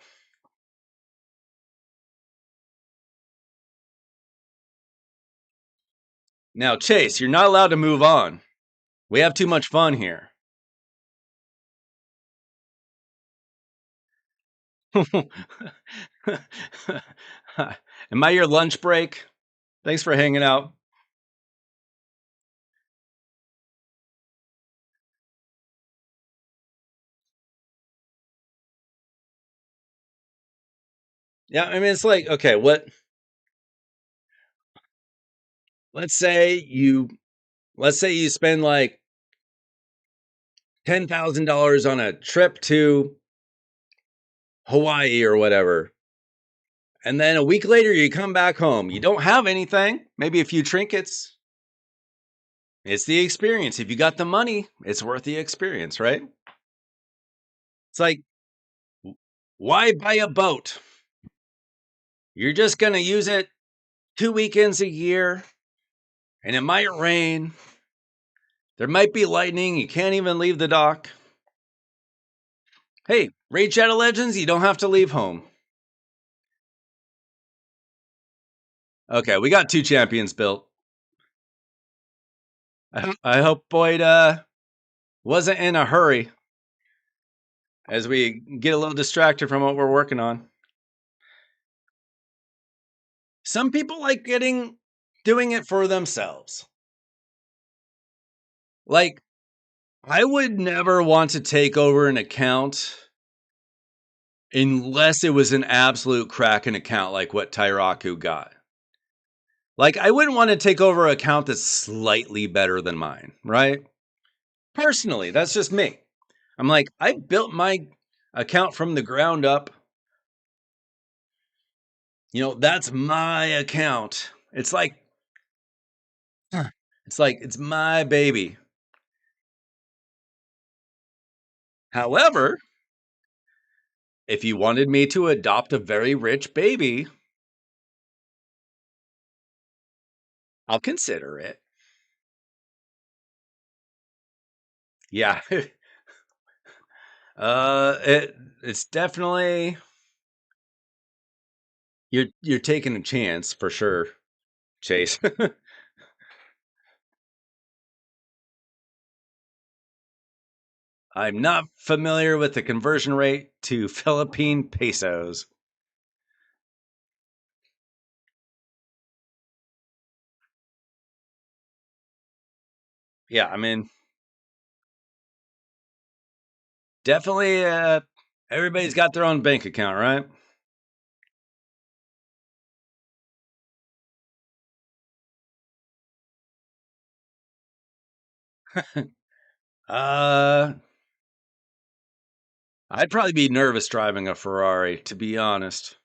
Now, Chase, you're not allowed to move on. We have too much fun here. Am I your lunch break? Thanks for hanging out. Yeah, I mean, it's like, okay, let's say you spend like $10,000 on a trip to Hawaii or whatever. And then a week later you come back home. You don't have anything, maybe a few trinkets. It's the experience. If you got the money, it's worth the experience, right? It's like, why buy a boat? You're just going to use it 2 weekends a year, and it might rain. There might be lightning. You can't even leave the dock. Hey, Raid Shadow Legends, you don't have to leave home. Okay, we got 2 champions built. I hope Boyd wasn't in a hurry as we get a little distracted from what we're working on. Some people like doing it for themselves. Like, I would never want to take over an account unless it was an absolute cracking account like what Tyraku got. Like, I wouldn't want to take over an account that's slightly better than mine, right? Personally, that's just me. I'm like, I built my account from the ground up. You know, that's my account. It's like it's my baby. However, if you wanted me to adopt a very rich baby, I'll consider it. Yeah. It's definitely you're taking a chance for sure, Chase. I'm not familiar with the conversion rate to Philippine pesos. Yeah, I mean, definitely everybody's got their own bank account, right? uh I'd probably be nervous driving a Ferrari, to be honest.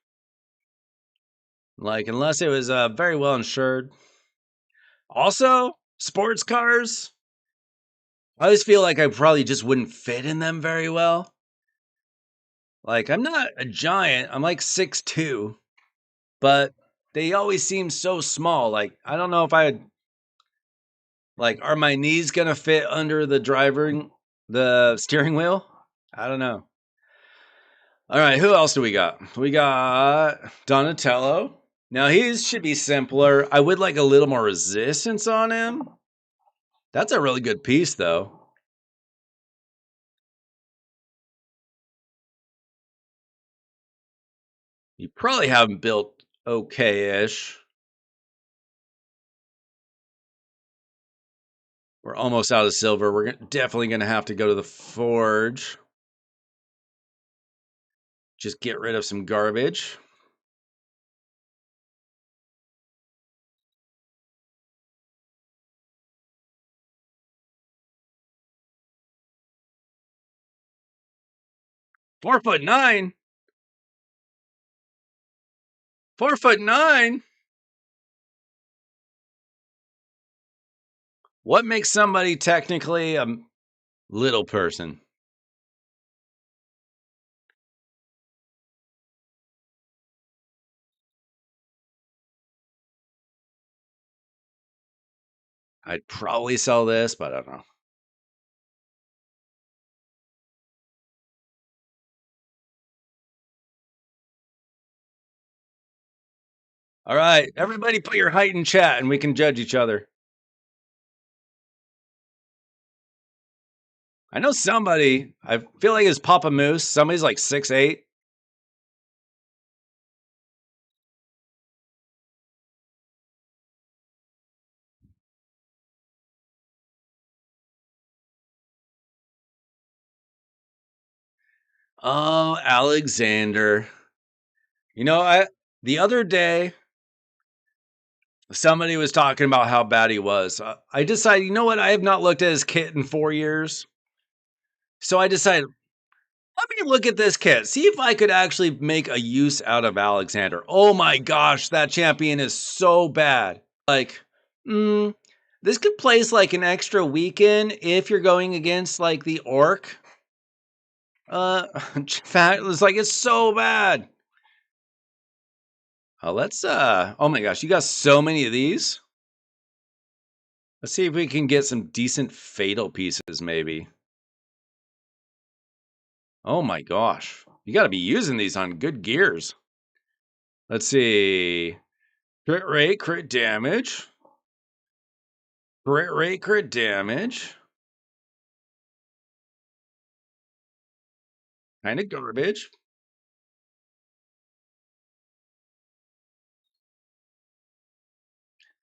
Like, unless it was very well insured. Also, sports cars, I always feel like I probably just wouldn't fit in them very well. Like, I'm not a giant. I'm like 6'2", but they always seem so small. Like, I don't know if are my knees gonna fit under the steering wheel? I don't know. All right, who else do we got? We got Donatello. Now his should be simpler. I would like a little more resistance on him. That's a really good piece, though. You probably have him built okay-ish. We're almost out of silver. We're definitely going to have to go to the forge. Just get rid of some garbage. $4'9". 4'9". What makes somebody technically a little person? I'd probably sell this, but I don't know. All right, everybody put your height in chat and we can judge each other. I know somebody, I feel like it's Papa Moose. Somebody's like 6'8". Oh, Alexander. You know, the other day somebody was talking about how bad he was. I decided, you know what? I have not looked at his kit in 4 years. So I decided, let me look at this kit, see if I could actually make a use out of Alexander. Oh my gosh, that champion is so bad. Like, this could place like an extra weekend if you're going against like the orc. Fat was like, it's so bad. Oh my gosh, you got so many of these. Let's see if we can get some decent fatal pieces, maybe. Oh my gosh. You got to be using these on good gears. Let's see. Crit rate, crit damage. Crit rate, crit damage. Kind of garbage.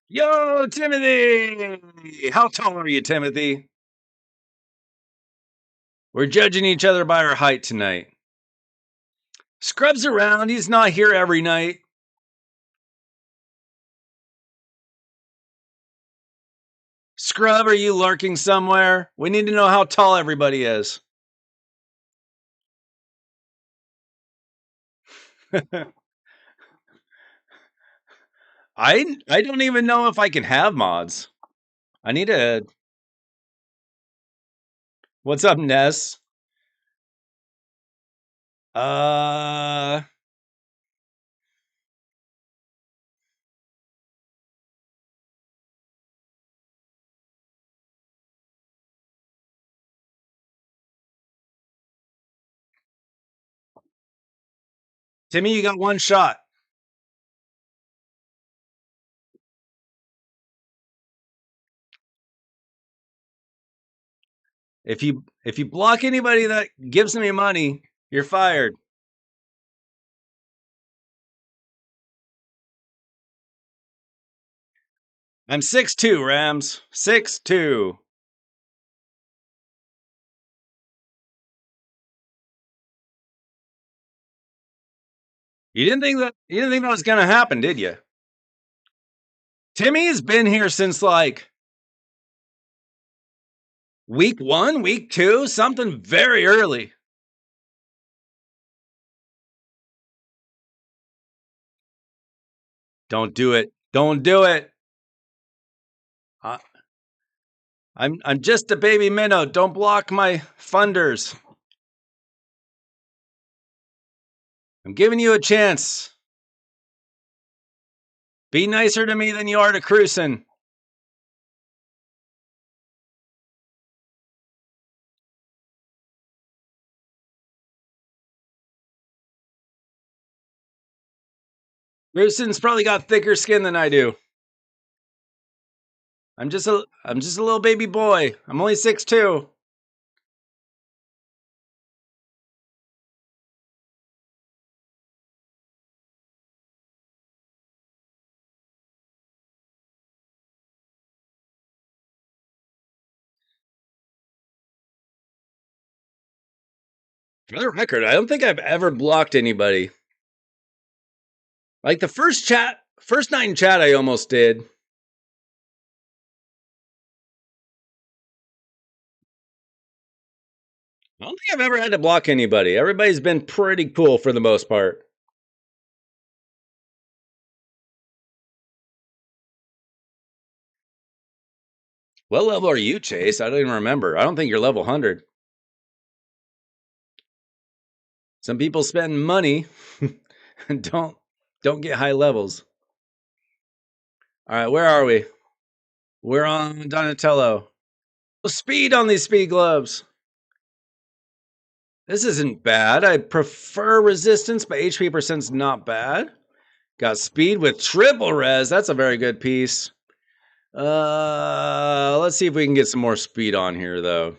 Yo, Timothy! How tall are you, Timothy? We're judging each other by our height tonight. Scrub's around. He's not here every night. Scrub, are you lurking somewhere? We need to know how tall everybody is. I don't even know if I can have mods. I need to. What's up, Ness? Uh, Timmy, you got one shot. If you block anybody that gives me money, you're fired. I'm 6'2", Rams. 6'2". You didn't think that was gonna happen, did you? Timmy has been here since like week 1, week 2, something very early. Don't do it. Don't do it. I'm just a baby minnow. Don't block my funders. I'm giving you a chance. Be nicer to me than you are to Cruisen. Cruisen's probably got thicker skin than I do. I'm just a little baby boy. I'm only 6'2". For the record, I don't think I've ever blocked anybody. Like the first night in chat, I almost did. I don't think I've ever had to block anybody. Everybody's been pretty cool for the most part. What level are you, Chase? I don't even remember. I don't think you're level 100. Some people spend money and don't get high levels. All right, where are we? We're on Donatello. Speed on these speed gloves. This isn't bad. I prefer resistance, but HP percent's not bad. Got speed with triple res. That's a very good piece. Let's see if we can get some more speed on here, though.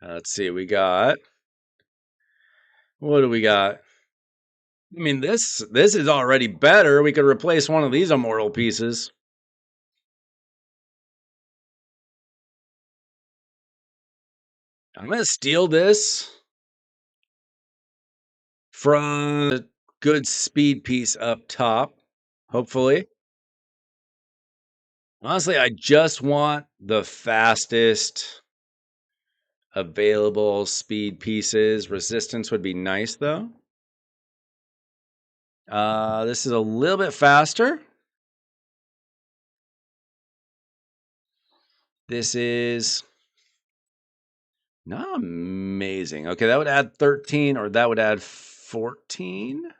Let's see. What do we got? I mean, this is already better. We could replace one of these immortal pieces. I'm gonna steal this from a good speed piece up top. Hopefully. Honestly, I just want the fastest available speed pieces. Resistance would be nice, though. This is a little bit faster. This is not amazing. Okay, that would add 13, or that would add 14. There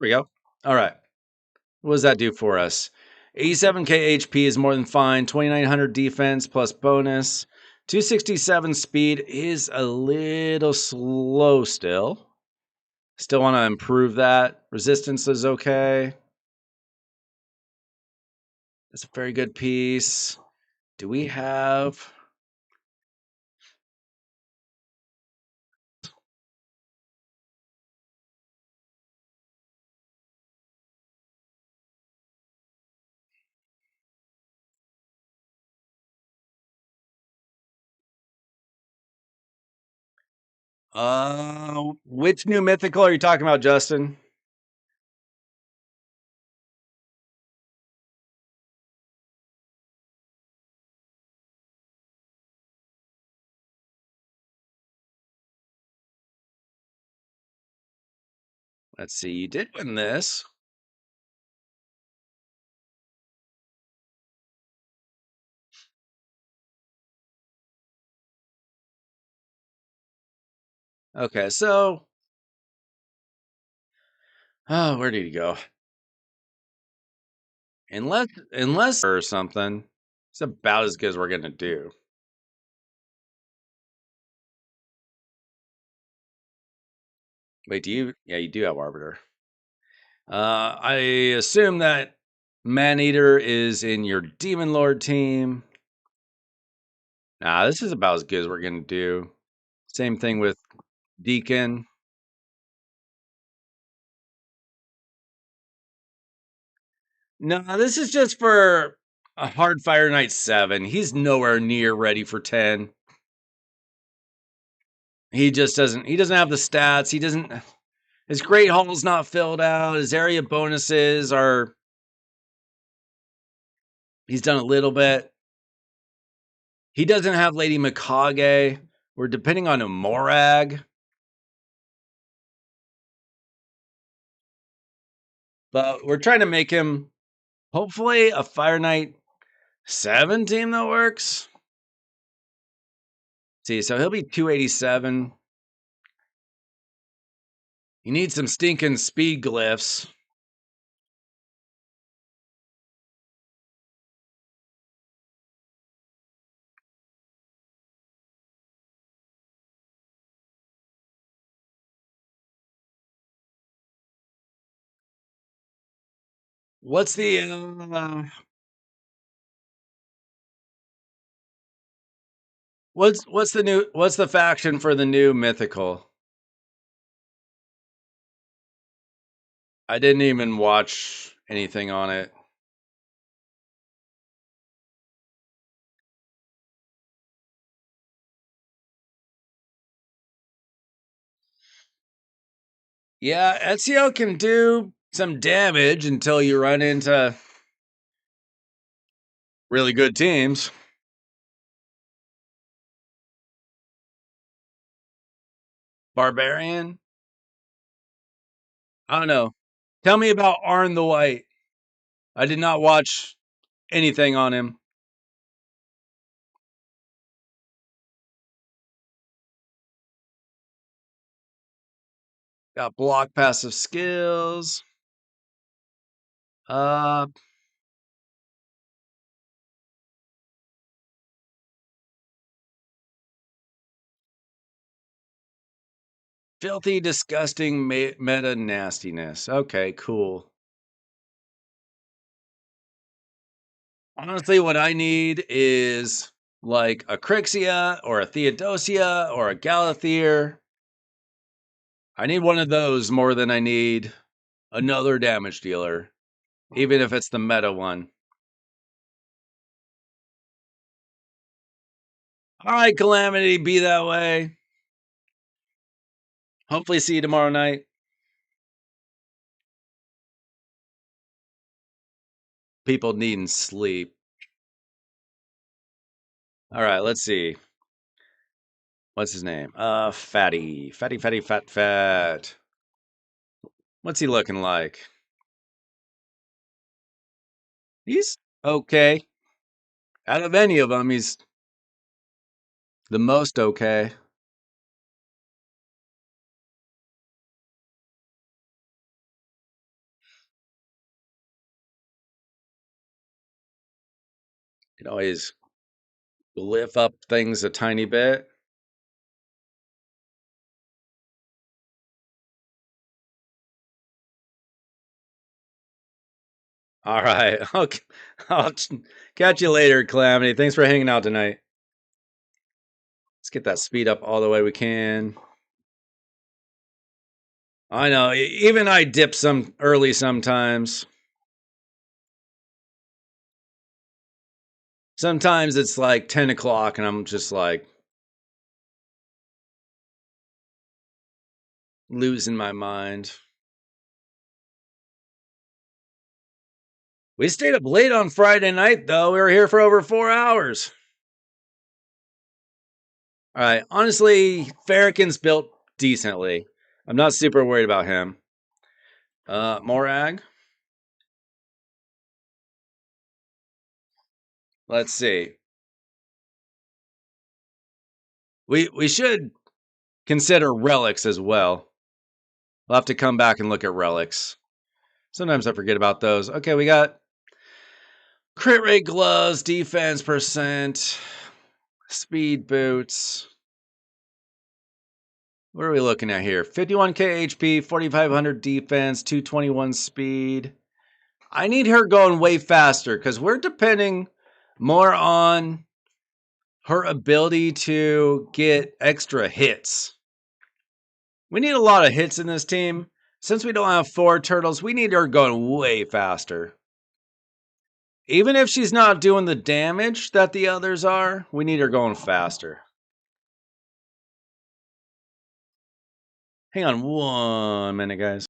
we go. All right. What does that do for us? 87k HP is more than fine. 2900 defense plus bonus. 267 speed is a little slow still. Still want to improve that. Resistance is okay. That's a very good piece. Do we have... which new mythical are you talking about, Justin? Let's see. You did win this. Okay, so... Oh, where did he go? Unless or something, it's about as good as we're gonna do. Wait, do you? Yeah, you do have Arbiter. I assume that Maneater is in your Demon Lord team. Nah, this is about as good as we're gonna do. Same thing with Deacon. No, this is just for a hard Fire Knight 7. He's nowhere near ready for 10. He just doesn't have the stats. His Great Hall's not filled out. His area bonuses are... He's done a little bit. He doesn't have Lady Mikage. We're depending on a Morag. But we're trying to make him hopefully a Fire Knight 7 team that works. See, so he'll be 287. You need some stinking speed glyphs. What's the what's the faction for the new mythical? I didn't even watch anything on it. Yeah, Ezio can do some damage until you run into really good teams. Barbarian? I don't know. Tell me about Arn the White. I did not watch anything on him. Got block passive skills. Uh Filthy, disgusting meta nastiness. Okay, cool. Honestly, what I need is like a Crixia or a Theodosia or a Galathier. I need one of those more than I need another damage dealer, even if it's the meta one. All right, Calamity, be that way. Hopefully, see you tomorrow night. People needing sleep. All right, let's see. What's his name? Fatty. Fatty, fatty, fat, fat. What's he looking like? He's okay. Out of any of them, he's the most okay. You can always lift up things a tiny bit. All right. Okay. I'll catch you later, Calamity. Thanks for hanging out tonight. Let's get that speed up all the way we can. I know. Even I dip some early sometimes. Sometimes it's like 10 o'clock and I'm just like losing my mind. We stayed up late on Friday night, though. We were here for over 4 hours. All right. Honestly, Farrakhan's built decently. I'm not super worried about him. Morag. Let's see. We should consider relics as well. We'll have to come back and look at relics. Sometimes I forget about those. Okay, we got crit rate gloves, defense percent, speed boots. What are we looking at here? 51k HP, 4500 defense, 221 speed. I need her going way faster because we're depending more on her ability to get extra hits. We need a lot of hits in this team. Since we don't have 4 turtles, we need her going way faster. Even if she's not doing the damage that the others are, we need her going faster. Hang on 1 minute, guys.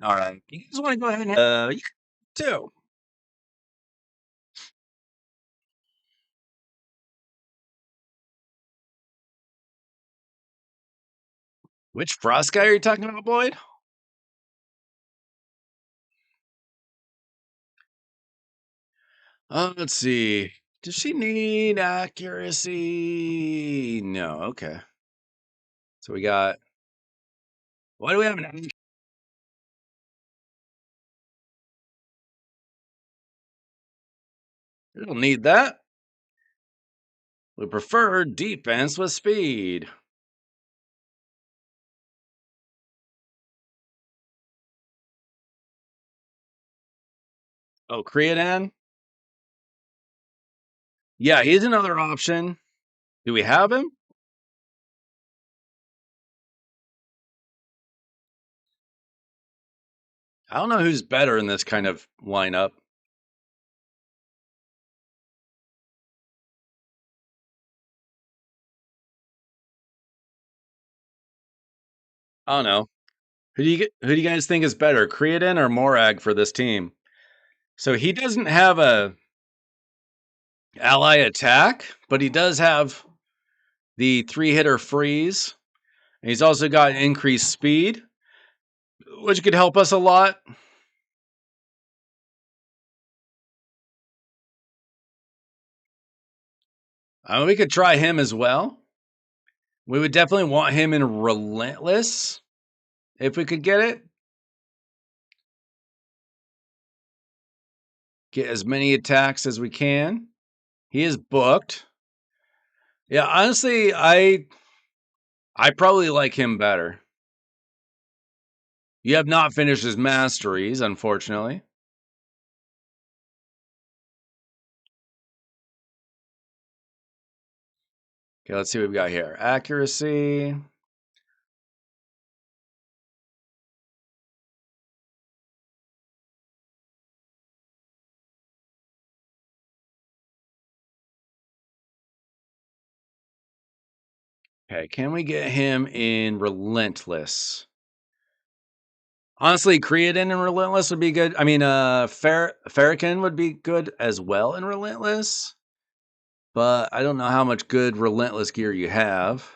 All right. You guys want to go ahead and you can too. Which frost guy are you talking about, Boyd? Let's see. Does she need accuracy? No. Okay. So we got. Why do we have an? We don't need that. We prefer defense with speed. Oh, Creodan? Yeah, he's another option. Do we have him? I don't know who's better in this kind of lineup. I don't know. Who do you guys think is better, Creodan or Morag for this team? So he doesn't have a ally attack, but he does have the 3-hitter freeze. And he's also got increased speed, which could help us a lot. We could try him as well. We would definitely want him in Relentless if we could get it. Get as many attacks as we can. He is booked. Yeah, honestly, I probably like him better. You have not finished his masteries, unfortunately. Okay, let's see what we got here. Accuracy. Okay, can we get him in Relentless? Honestly, Creodan and Relentless would be good. I mean, Farrakhan would be good as well in Relentless, but I don't know how much good Relentless gear you have.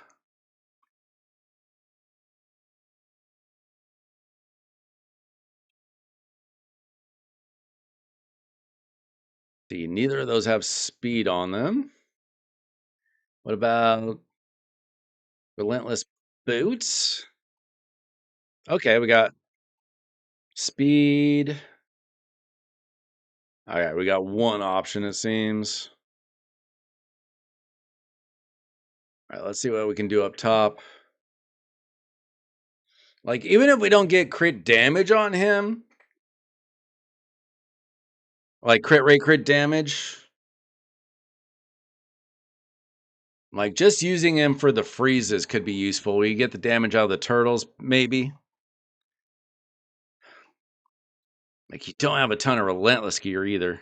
See, neither of those have speed on them. What about Relentless Boots? Okay, we got speed. All right, we got one option, it seems. All right, let's see what we can do up top. Like, even if we don't get crit damage on him, like crit rate, crit damage, like just using him for the freezes could be useful. We get the damage out of the turtles, maybe. Like, you don't have a ton of relentless gear either.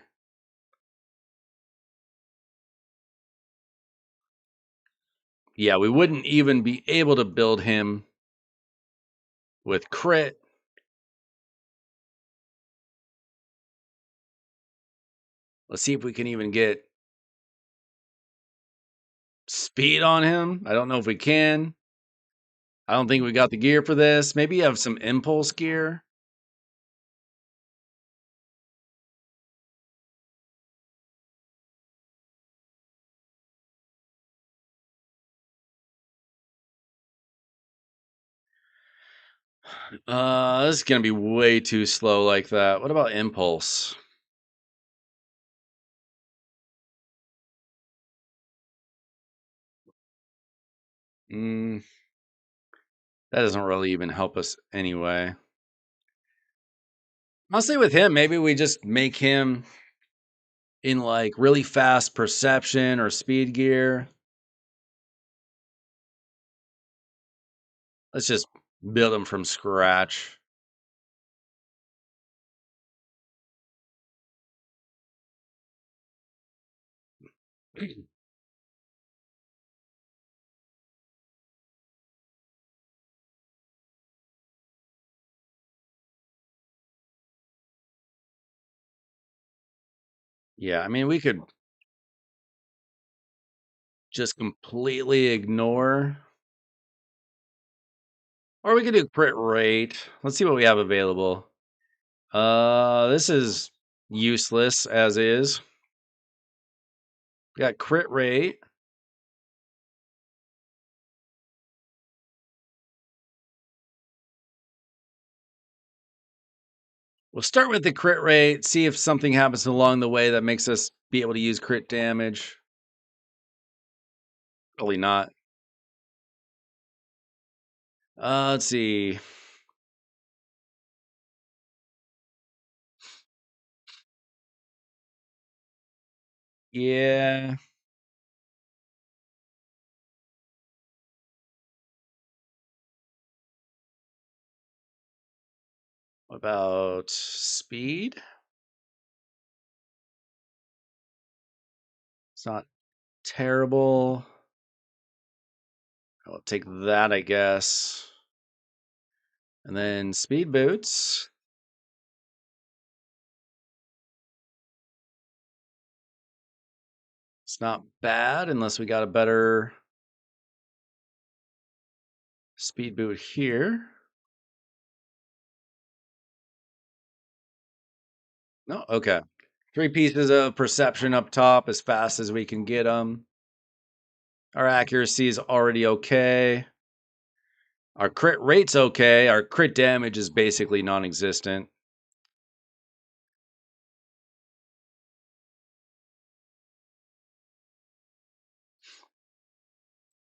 Yeah, we wouldn't even be able to build him with crit. Let's see if we can even get speed on him. I don't know if we can. I don't think we got the gear for this. Maybe you have some impulse gear. This is gonna be way too slow like that. What about impulse? Mm, that doesn't really even help us anyway. Honestly, with him, maybe we just make him in like really fast perception or speed gear. Let's just build him from scratch. Yeah, I mean, we could just completely ignore, or we could do crit rate. Let's see what we have available. This is useless as is. Got crit rate. We'll start with the crit rate, see if something happens along the way that makes us be able to use crit damage. Probably not. Let's see. Yeah. What about speed? It's not terrible. I'll take that, I guess. And then speed boots. It's not bad unless we got a better speed boot here. No, okay. 3 pieces of perception up top as fast as we can get them. Our accuracy is already okay. Our crit rate's okay. Our crit damage is basically non-existent.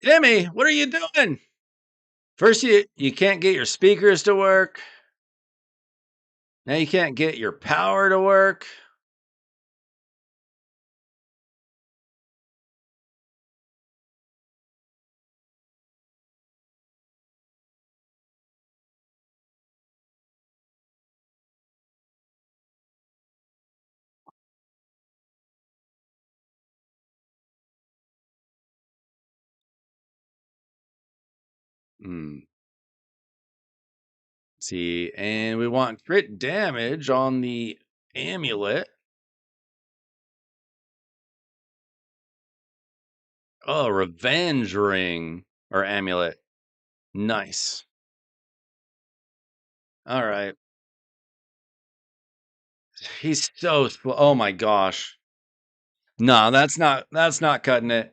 Timmy, what are you doing? First, you can't get your speakers to work. Now you can't get your power to work. Hmm. See, and we want crit damage on the amulet. Oh, revenge ring or amulet. Nice. All right. He's so slow. Oh my gosh. No, that's not cutting it.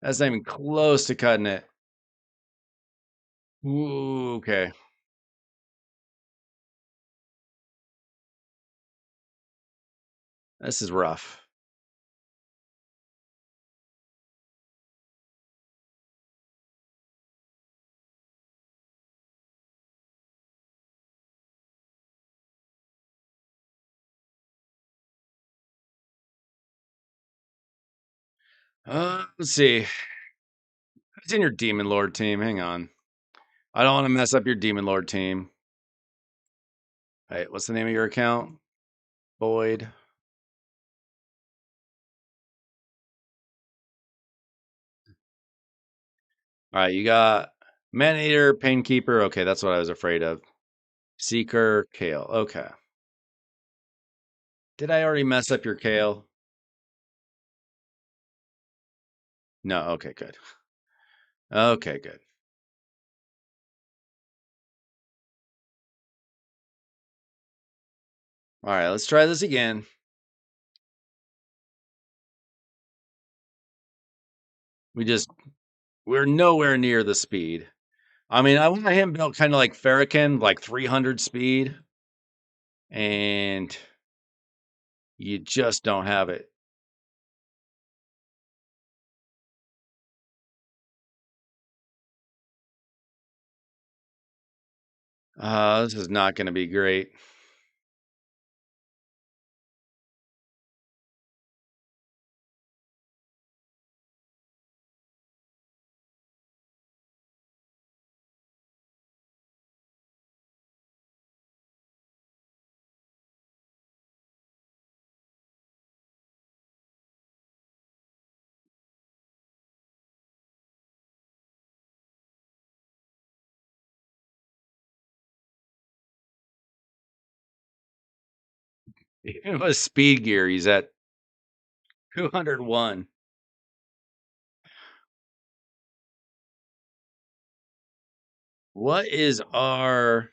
That's not even close to cutting it. Ooh, okay. This is rough. Let's see. Who's in your Demon Lord team? Hang on. I don't want to mess up your Demon Lord team. All right, what's the name of your account? Boyd. All right, you got Man Eater, Painkeeper. Okay, that's what I was afraid of. Seeker, Kale. Okay. Did I already mess up your Kale? No. Okay, good. Okay, good. All right, let's try this again. We're nowhere near the speed. I mean, I want him built kind of like Farrakhan, like 300 speed, and you just don't have it. This is not going to be great. Even with speed gear, he's at 201. What is our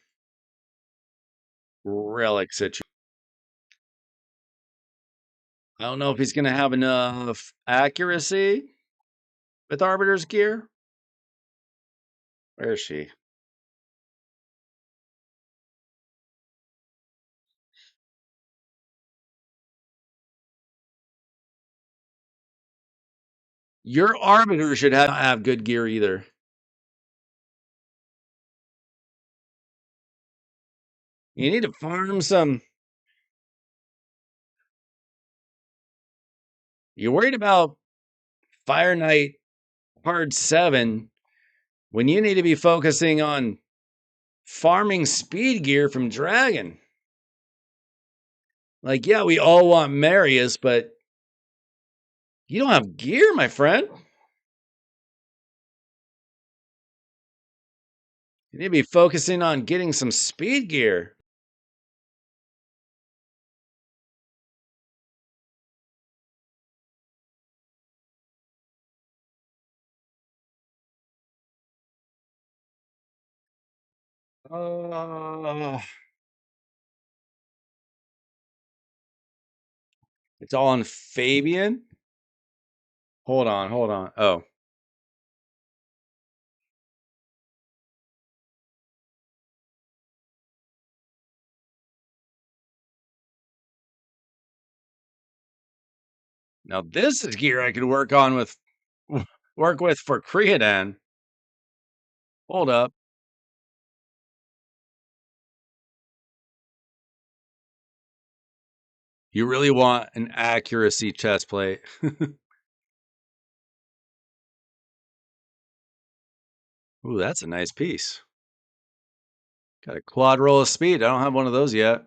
relic situation? I don't know if he's going to have enough accuracy with Arbiter's gear. Where is she? Your Arbiter should have good gear either. You need to farm some. You're worried about Fire Knight Hard 7 when you need to be focusing on farming speed gear from Dragon. Like, yeah, we all want Marius, but you don't have gear, my friend. You need to be focusing on getting some speed gear. Oh, it's all on Fabian. Hold on, hold on. Oh, now this is gear I could work on with, work with for Creodan. Hold up. You really want an accuracy chest plate. Ooh, that's a nice piece. Got a quad roll of speed. I don't have one of those yet.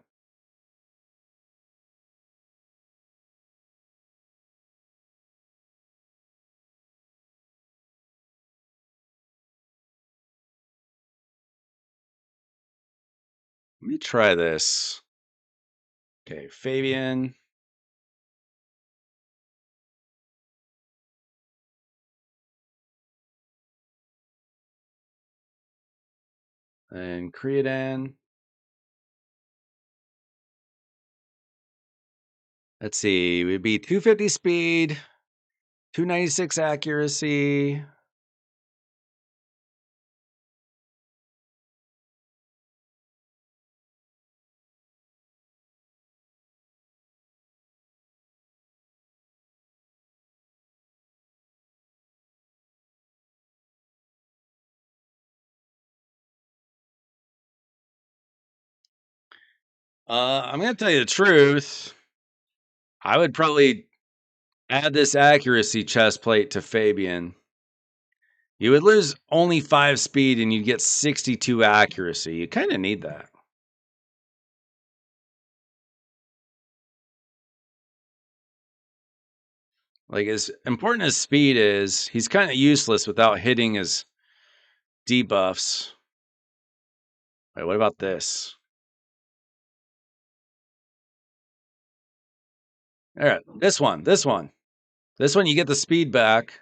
Let me try this. Okay, Fabian. And Creodan. Let's see. We'd be 250 speed, 296 accuracy. I'm gonna tell you the truth. I would probably add this accuracy chest plate to Fabian. You would lose only 5 speed and you'd get 62 accuracy. You kind of need that. Like, as important as speed is, he's kind of useless without hitting his debuffs. Wait, what about this? All right, this one. This one, you get the speed back.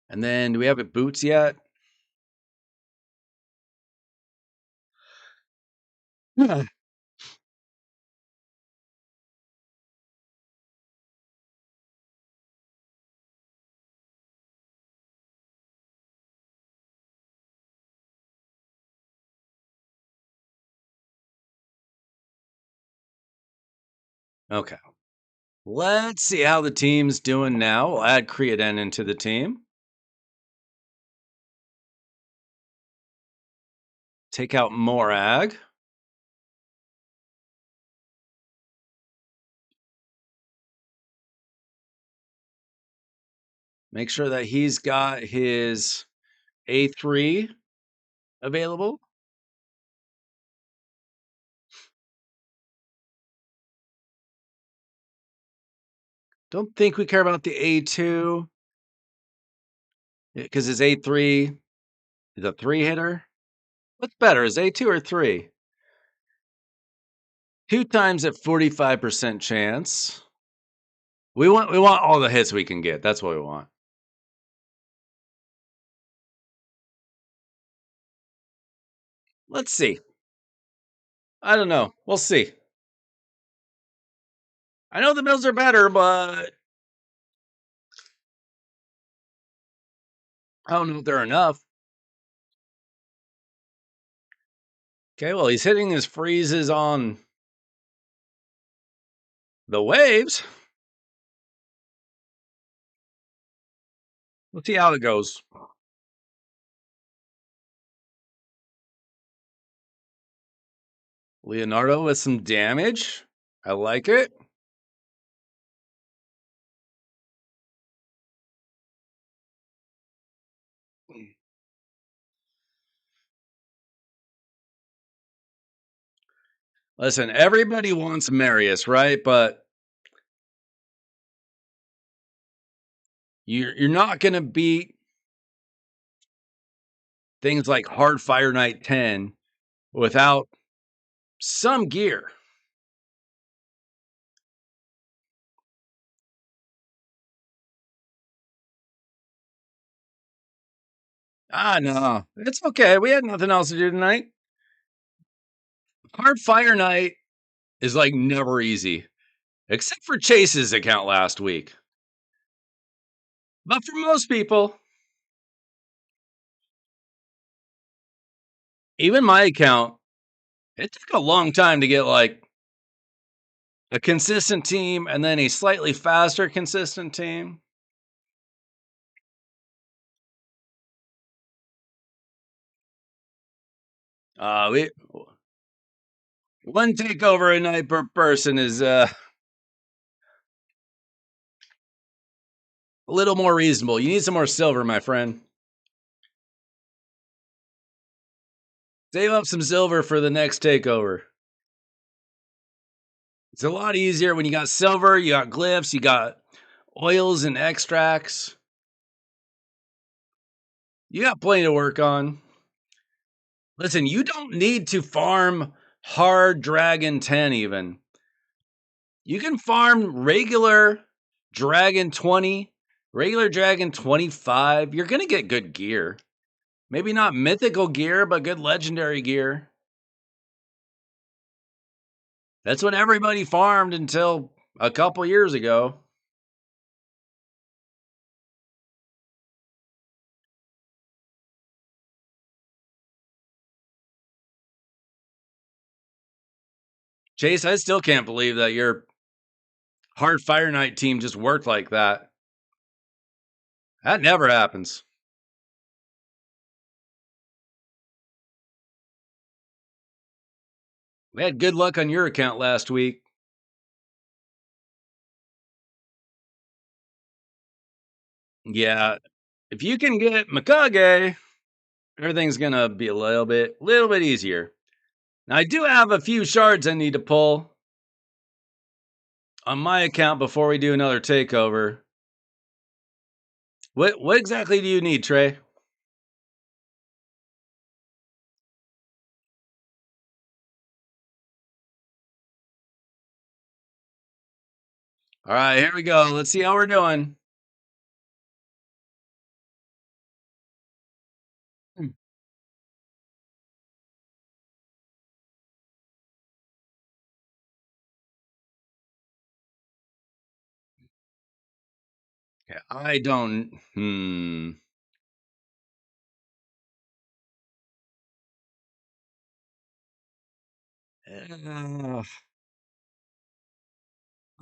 And then, do we have it boots yet? Okay. Let's see how the team's doing now. We'll add Creodan into the team. Take out Morag. Make sure that he's got his A3 available. Don't think we care about the A2. Because his A3 is a 3-hitter. What's better, is A2 or 3? 2 times at 45% chance. We want all the hits we can get. That's what we want. Let's see. I don't know. We'll see. I know the Bills are better, but I don't know if they're enough. Okay, well, he's hitting his freezes on the waves. Let's see how it goes. Leonardo with some damage. I like it. Listen, everybody wants Marius, right? But you're not going to beat things like Hard Fire Night 10 without some gear. No. It's okay. We had nothing else to do tonight. Hard Fire Night is like never easy, except for Chase's account last week. But for most people, even my account, it took a long time to get like a consistent team and then a slightly faster consistent team. We one takeover a night per person is a little more reasonable. You need some more silver, my friend. Save up some silver for the next takeover. It's a lot easier when you got silver, you got glyphs, you got oils and extracts. You got plenty to work on. Listen, you don't need to farm hard Dragon 10 even. You can farm regular Dragon 20, regular Dragon 25. You're going to get good gear. Maybe not mythical gear, but good legendary gear. That's what everybody farmed until a couple years ago. Chase, I still can't believe that your Hard Fire Night team just worked like that. That never happens. We had good luck on your account last week. Yeah, if you can get Mikage, everything's gonna be a little bit easier. Now I do have a few shards I need to pull on my account before we do another takeover. What exactly do you need, Trey? All right, here we go. Let's see how we're doing. Okay, I don't. I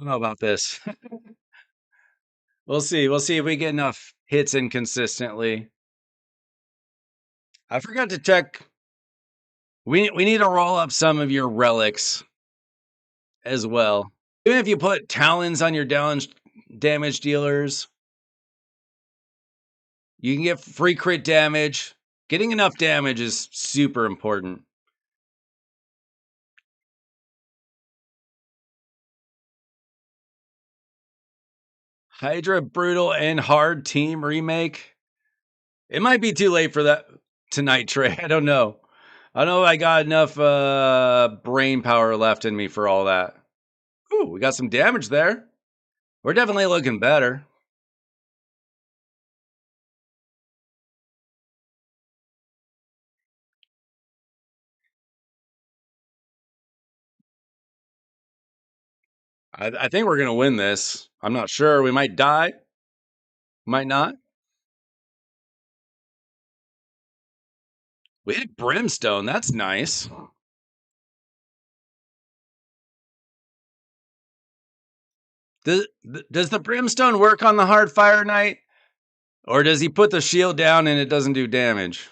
don't know about this. We'll see. We'll see if we get enough hits in consistently. I forgot to check. We need to roll up some of your relics as well. Even if you put talons on your damage dealers, you can get free crit damage. Getting enough damage is super important. Hydra Brutal and Hard Team Remake. It might be too late for that tonight, Trey. I don't know. I don't know if I got enough brain power left in me for all that. Ooh, we got some damage there. We're definitely looking better. I think we're gonna win this. I'm not sure. We might die. Might not. We hit brimstone. That's nice. Does, does the brimstone work on the hard fire knight? Or does he put the shield down and it doesn't do damage?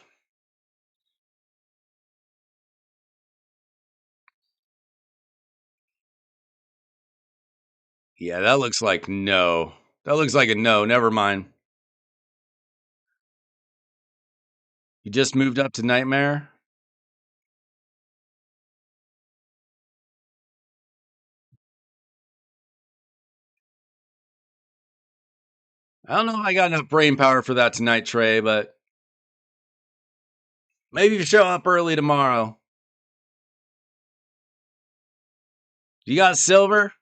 Yeah, that looks like no. That looks like a no. Never mind. You just moved up to Nightmare? I don't know if I got enough brain power for that tonight, Trey, but maybe you show up early tomorrow. You got silver?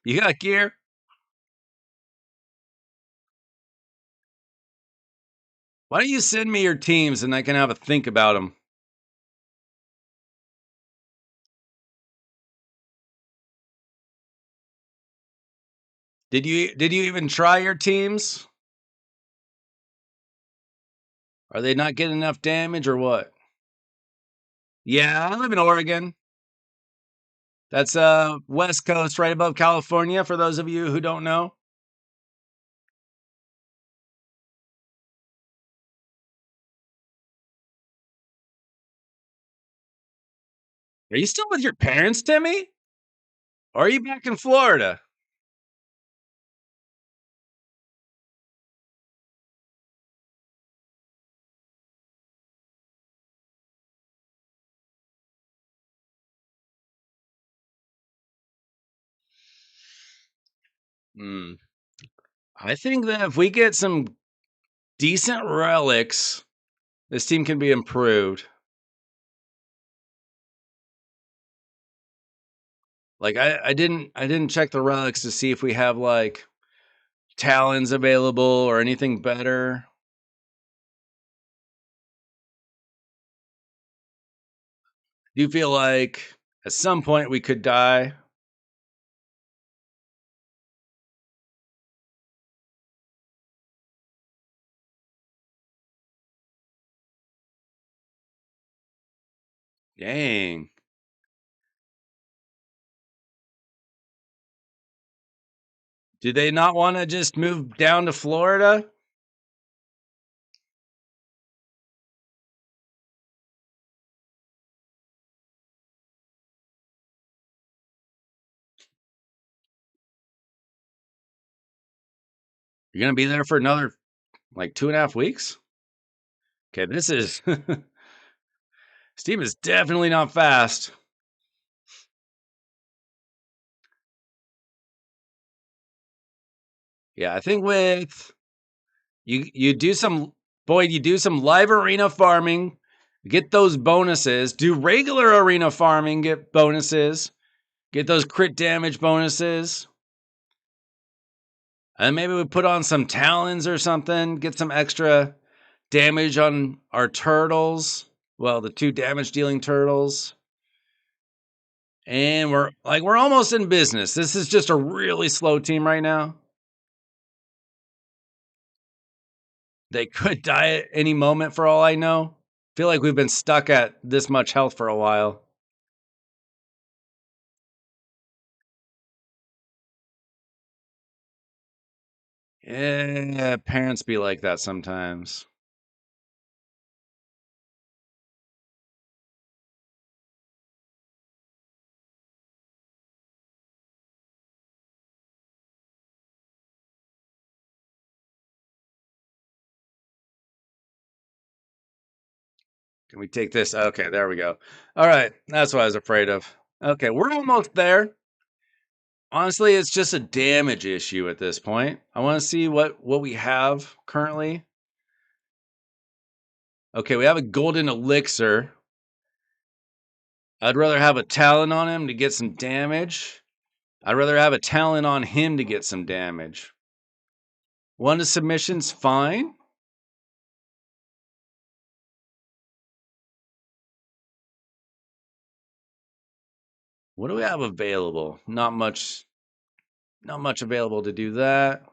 You got gear? Why don't you send me your teams and I can have a think about them? Did you even try your teams? Are they not getting enough damage or what? Yeah, I live in Oregon. That's West Coast, right above California. For those of you who don't know, are you still with your parents, Timmy? Or are you back in Florida? Hmm. I think that if we get some decent relics, this team can be improved. Like I didn't check the relics to see if we have like talons available or anything better. Do you feel like at some point we could die? Dang. Do they not want to just move down to Florida? You're gonna be there for another like 2.5 weeks? Okay, this is Steam is definitely not fast. Yeah, I think with you do some Boyd, you do some live arena farming, get those bonuses, do regular arena farming, get bonuses, get those crit damage bonuses. And maybe we put on some talons or something, get some extra damage on our turtles. Well, the 2 damage dealing turtles. And we're almost in business. This is just a really slow team right now. They could die at any moment for all I know. Feel like we've been stuck at this much health for a while. Yeah, parents be like that sometimes. Can we take this? Okay, there we go. All right, that's what I was afraid of. Okay, we're almost there. Honestly, it's just a damage issue at this point. I want to see what we have currently. Okay, we have a golden elixir. I'd rather have a talon on him to get some damage. I'd rather have a talon on him to get some damage. One to submission's fine. What do we have available? Not much. Not much available to do that.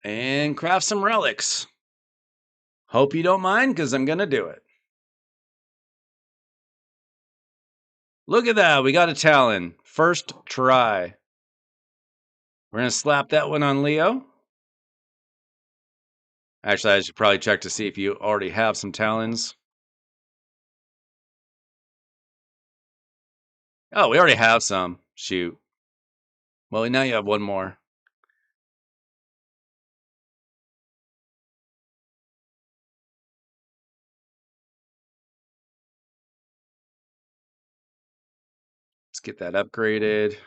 And craft some relics. Hope you don't mind, because I'm going to do it. Look at that. We got a talon. First try. We're going to slap that one on Leo. Actually, I should probably check to see if you already have some talons. Oh, we already have some. Shoot. Well, now you have one more. Let's get that upgraded.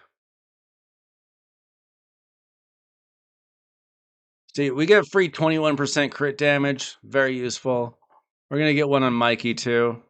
See, we get free 21% crit damage. Very useful. We're going to get one on Mikey, too.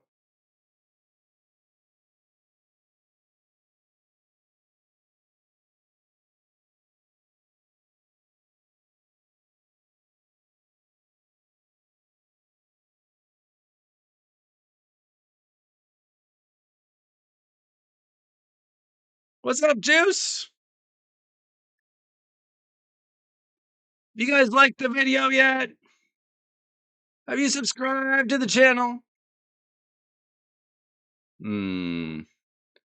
What's up, Juice? You guys liked the video yet? Have you subscribed to the channel?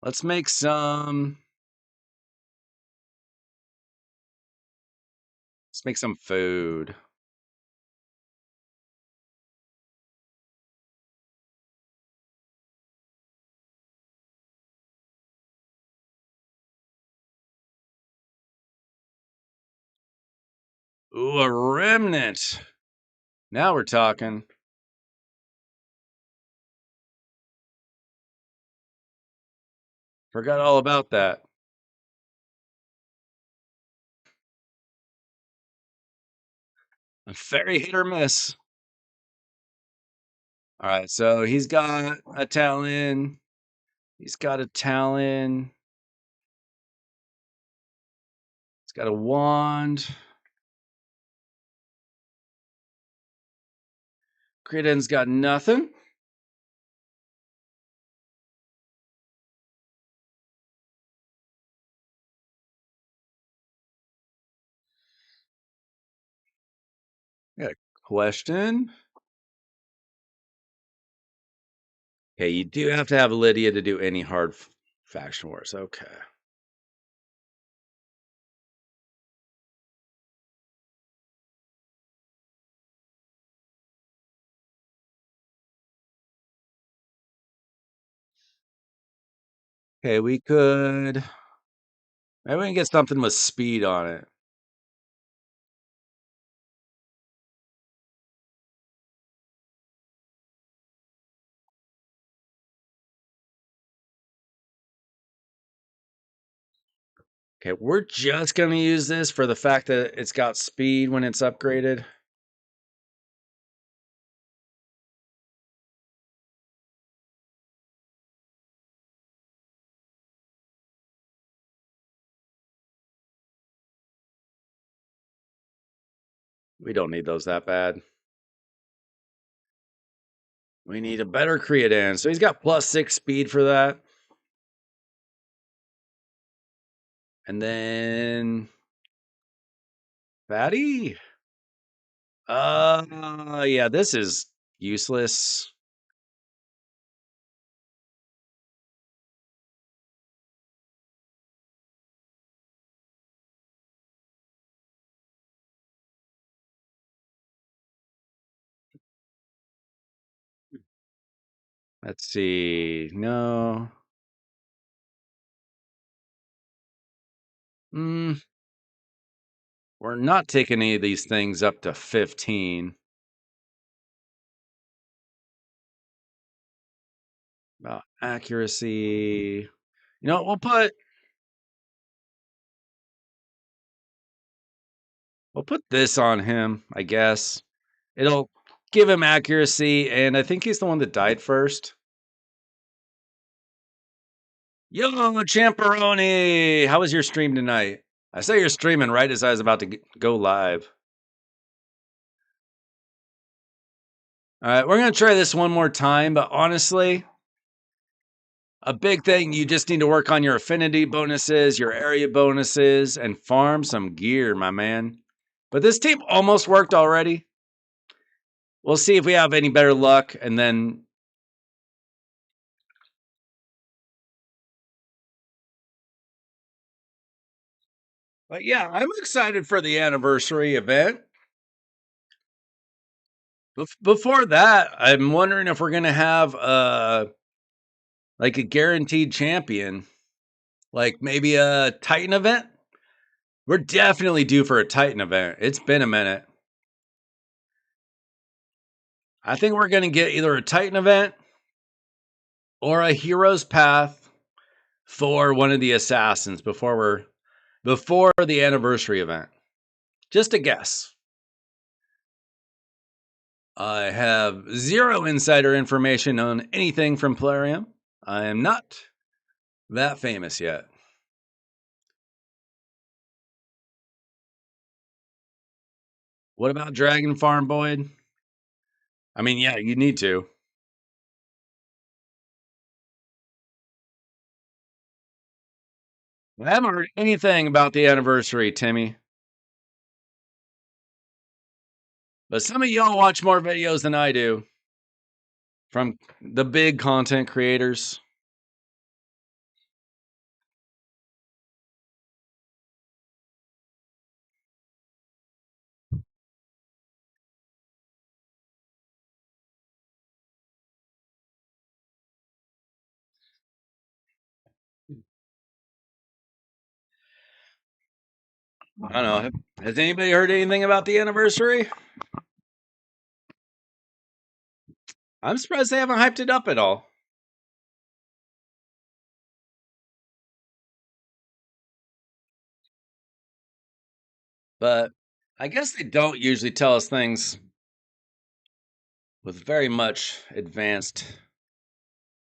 Let's make some. Let's make some food. Ooh, a remnant. Now we're talking. Forgot all about that. A very hit or miss. All right, so he's got a talon. He's got a talon. He's got a wand. Creedon's got nothing. Got a question. Okay, you do have to have Lydia to do any hard faction wars. Okay. Okay, we could. Maybe we can get something with speed on it. Okay, we're just going to use this for the fact that it's got speed when it's upgraded. We don't need those that bad. We need a better Creodan. So he's got +6 speed for that. And then Fatty. Yeah, this is useless. Let's see. No. We're not taking any of these things up to 15. accuracy. You know, we'll put this on him, I guess. It'll give him accuracy, and I think he's the one that died first. Yo, Champeroni! How was your stream tonight? I saw you're streaming right as I was about to go live. All right, we're going to try this one more time, but honestly, a big thing, you just need to work on your affinity bonuses, your area bonuses, and farm some gear, my man. But this team almost worked already. We'll see if we have any better luck, and then... But yeah, I'm excited for the anniversary event. Before that, I'm wondering if we're going to have like a guaranteed champion, like maybe a Titan event. We're definitely due for a Titan event. It's been a minute. I think we're going to get either a Titan event or a Hero's Path for one of the assassins before the anniversary event. Just a guess. I have zero insider information on anything from Plarium. I am not that famous yet. What about Dragon Farm, Boyd? I mean, yeah, you need to. I haven't heard anything about the anniversary, Timmy. But some of y'all watch more videos than I do from the big content creators. I don't know. Has anybody heard anything about the anniversary? I'm surprised they haven't hyped it up at all. But I guess they don't usually tell us things with very much advanced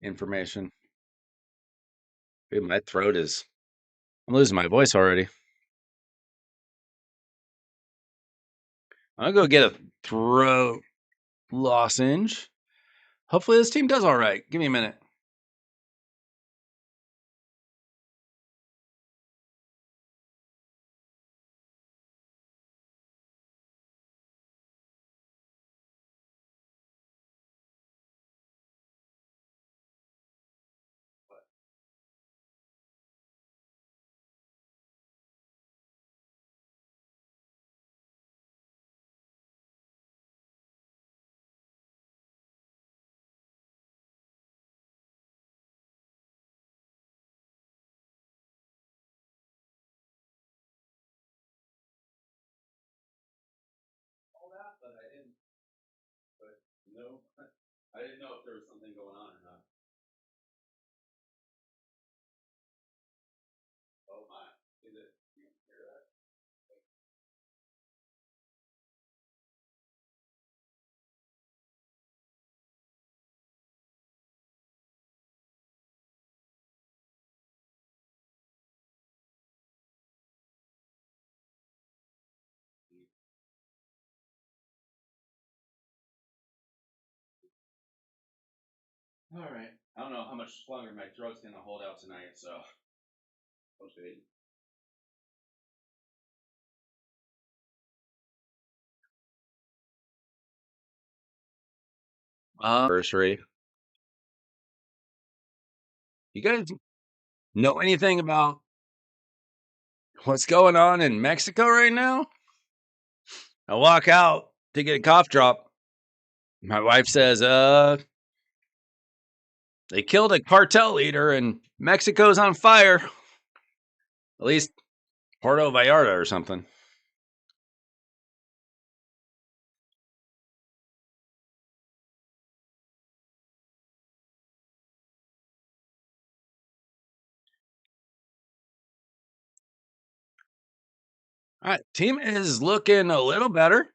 information. Dude, my throat is... I'm losing my voice already. I'll go get a throat lozenge. Hopefully this team does all right. Give me a minute. All that, but I didn't. But no, I didn't know if there was something going on or not. Oh my! Is it? You hear that? All right. I don't know how much longer my throat's gonna hold out tonight, so we'll see. Anniversary. You guys know anything about what's going on in Mexico right now? I walk out to get a cough drop. My wife says, they killed a cartel leader and Mexico's on fire. At least Puerto Vallarta or something. All right, team is looking a little better.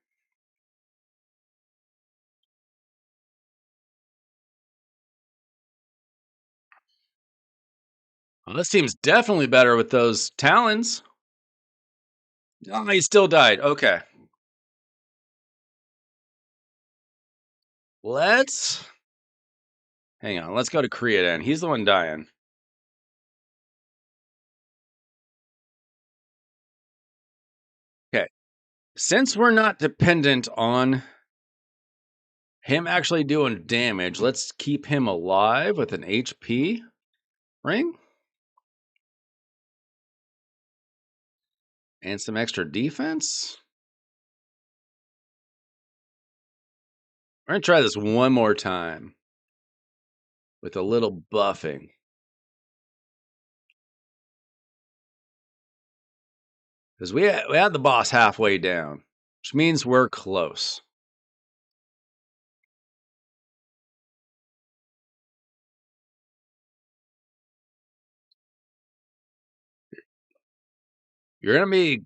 Well, this team's definitely better with those talons. Oh, he still died. Okay. Let's hang on. Let's go to Creatin. He's the one dying. Okay. Since we're not dependent on him actually doing damage, let's keep him alive with an HP ring and some extra defense. We're going to try this one more time with a little buffing. Because we had the boss halfway down, which means we're close. You're going to be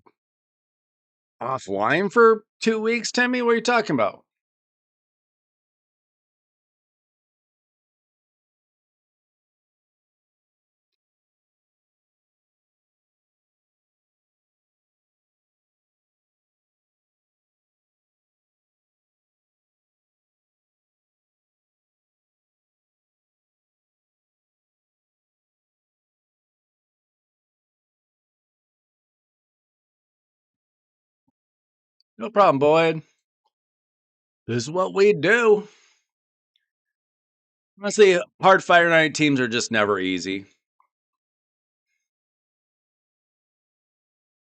offline for 2 weeks, Timmy? What are you talking about? No problem, Boyd. This is what we do. Honestly, hard Fire Night teams are just never easy.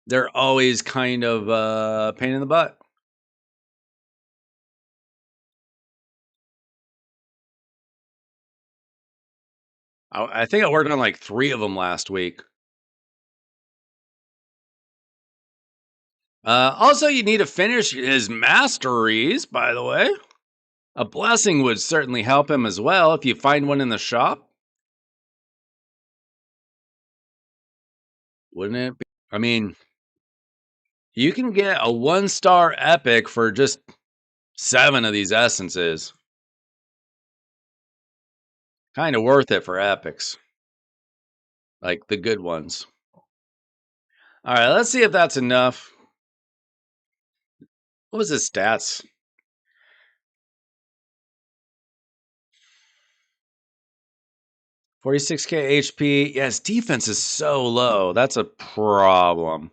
They're always kind of pain in the butt. I think I worked on like 3 of them last week. Also, you need to finish his masteries, by the way. A blessing would certainly help him as well if you find one in the shop. Wouldn't it be? I mean, you can get a 1-star epic for just 7 of these essences. Kind of worth it for epics. Like the good ones. All right, let's see if that's enough. What was his stats? 46k HP. Yeah, his defense is so low. That's a problem.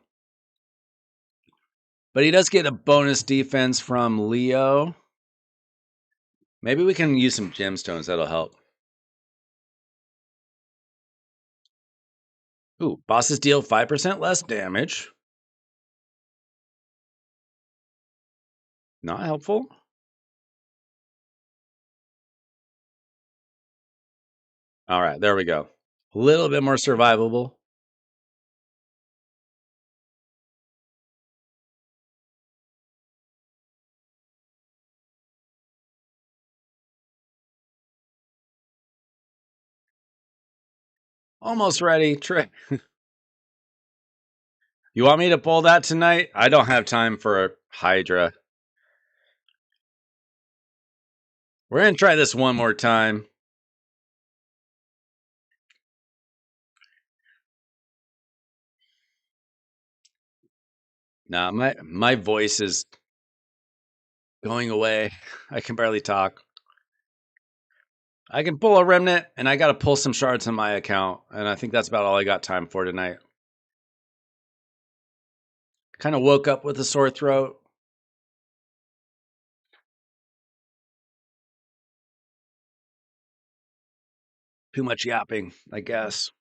But he does get a bonus defense from Leo. Maybe we can use some gemstones. That'll help. Ooh, bosses deal 5% less damage. Not helpful. All right, there we go. A little bit more survivable. Almost ready. You want me to pull that tonight? I don't have time for a Hydra. We're going to try this one more time. Nah, my voice is going away. I can barely talk. I can pull a remnant, and I got to pull some shards in my account, and I think that's about all I got time for tonight. Kind of woke up with a sore throat. Too much yapping, I guess.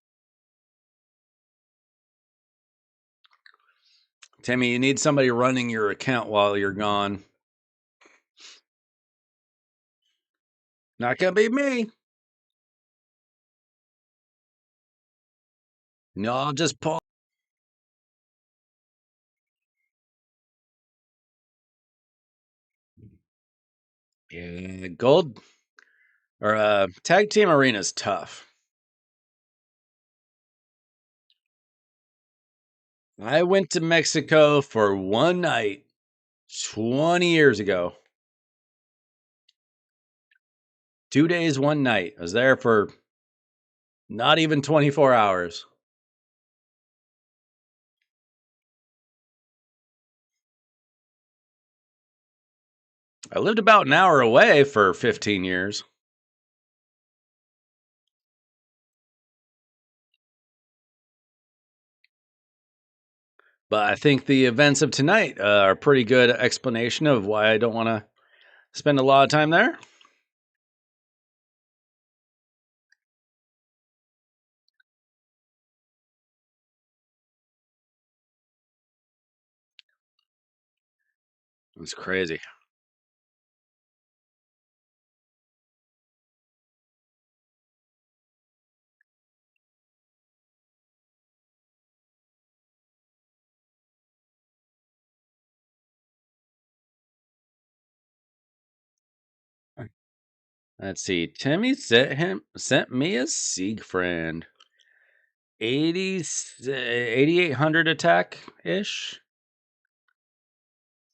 Timmy, you need somebody running your account while you're gone. Not gonna be me. No, I'll just pull. Yeah, gold or tag team arena is tough. I went to Mexico for one night 20 years ago. 2 days, one night. I was there for not even 24 hours. I lived about an hour away for 15 years. But I think the events of tonight are a pretty good explanation of why I don't want to spend a lot of time there. It's crazy. Let's see. Timmy sent me a Siegfried. 8800 attack ish.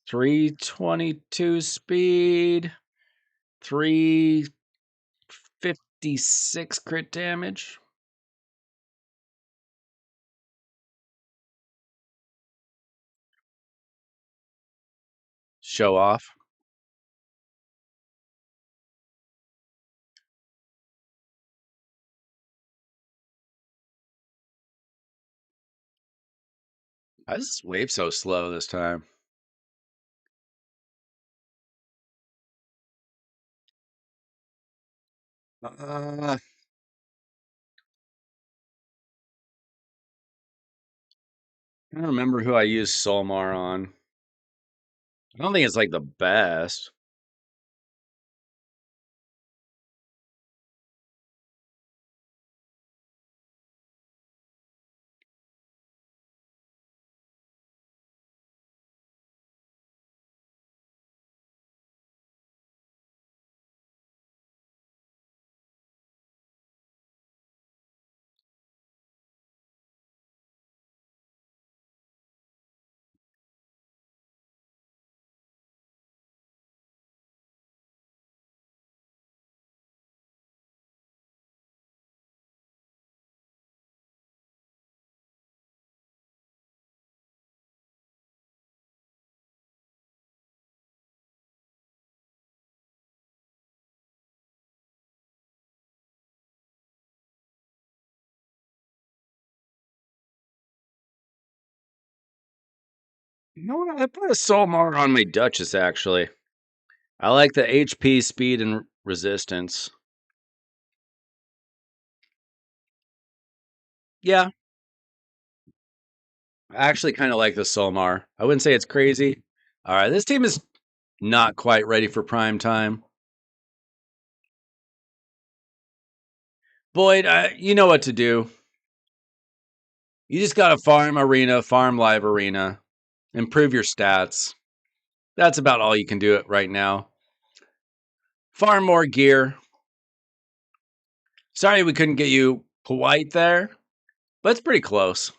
322 speed. 356 crit damage. Show off. Why is this wave so slow this time? I don't remember who I used Solmar on. I don't think it's like the best. You know what? I put a Solmar on my Duchess actually. I like the HP, speed, and resistance. Yeah, I actually kind of like the Solmar. I wouldn't say it's crazy. All right, this team is not quite ready for prime time. Boyd, you know what to do. You just got to farm arena, farm live arena, improve your stats. That's about all you can do it right now. Farm more gear. Sorry we couldn't get you White there, but it's pretty close.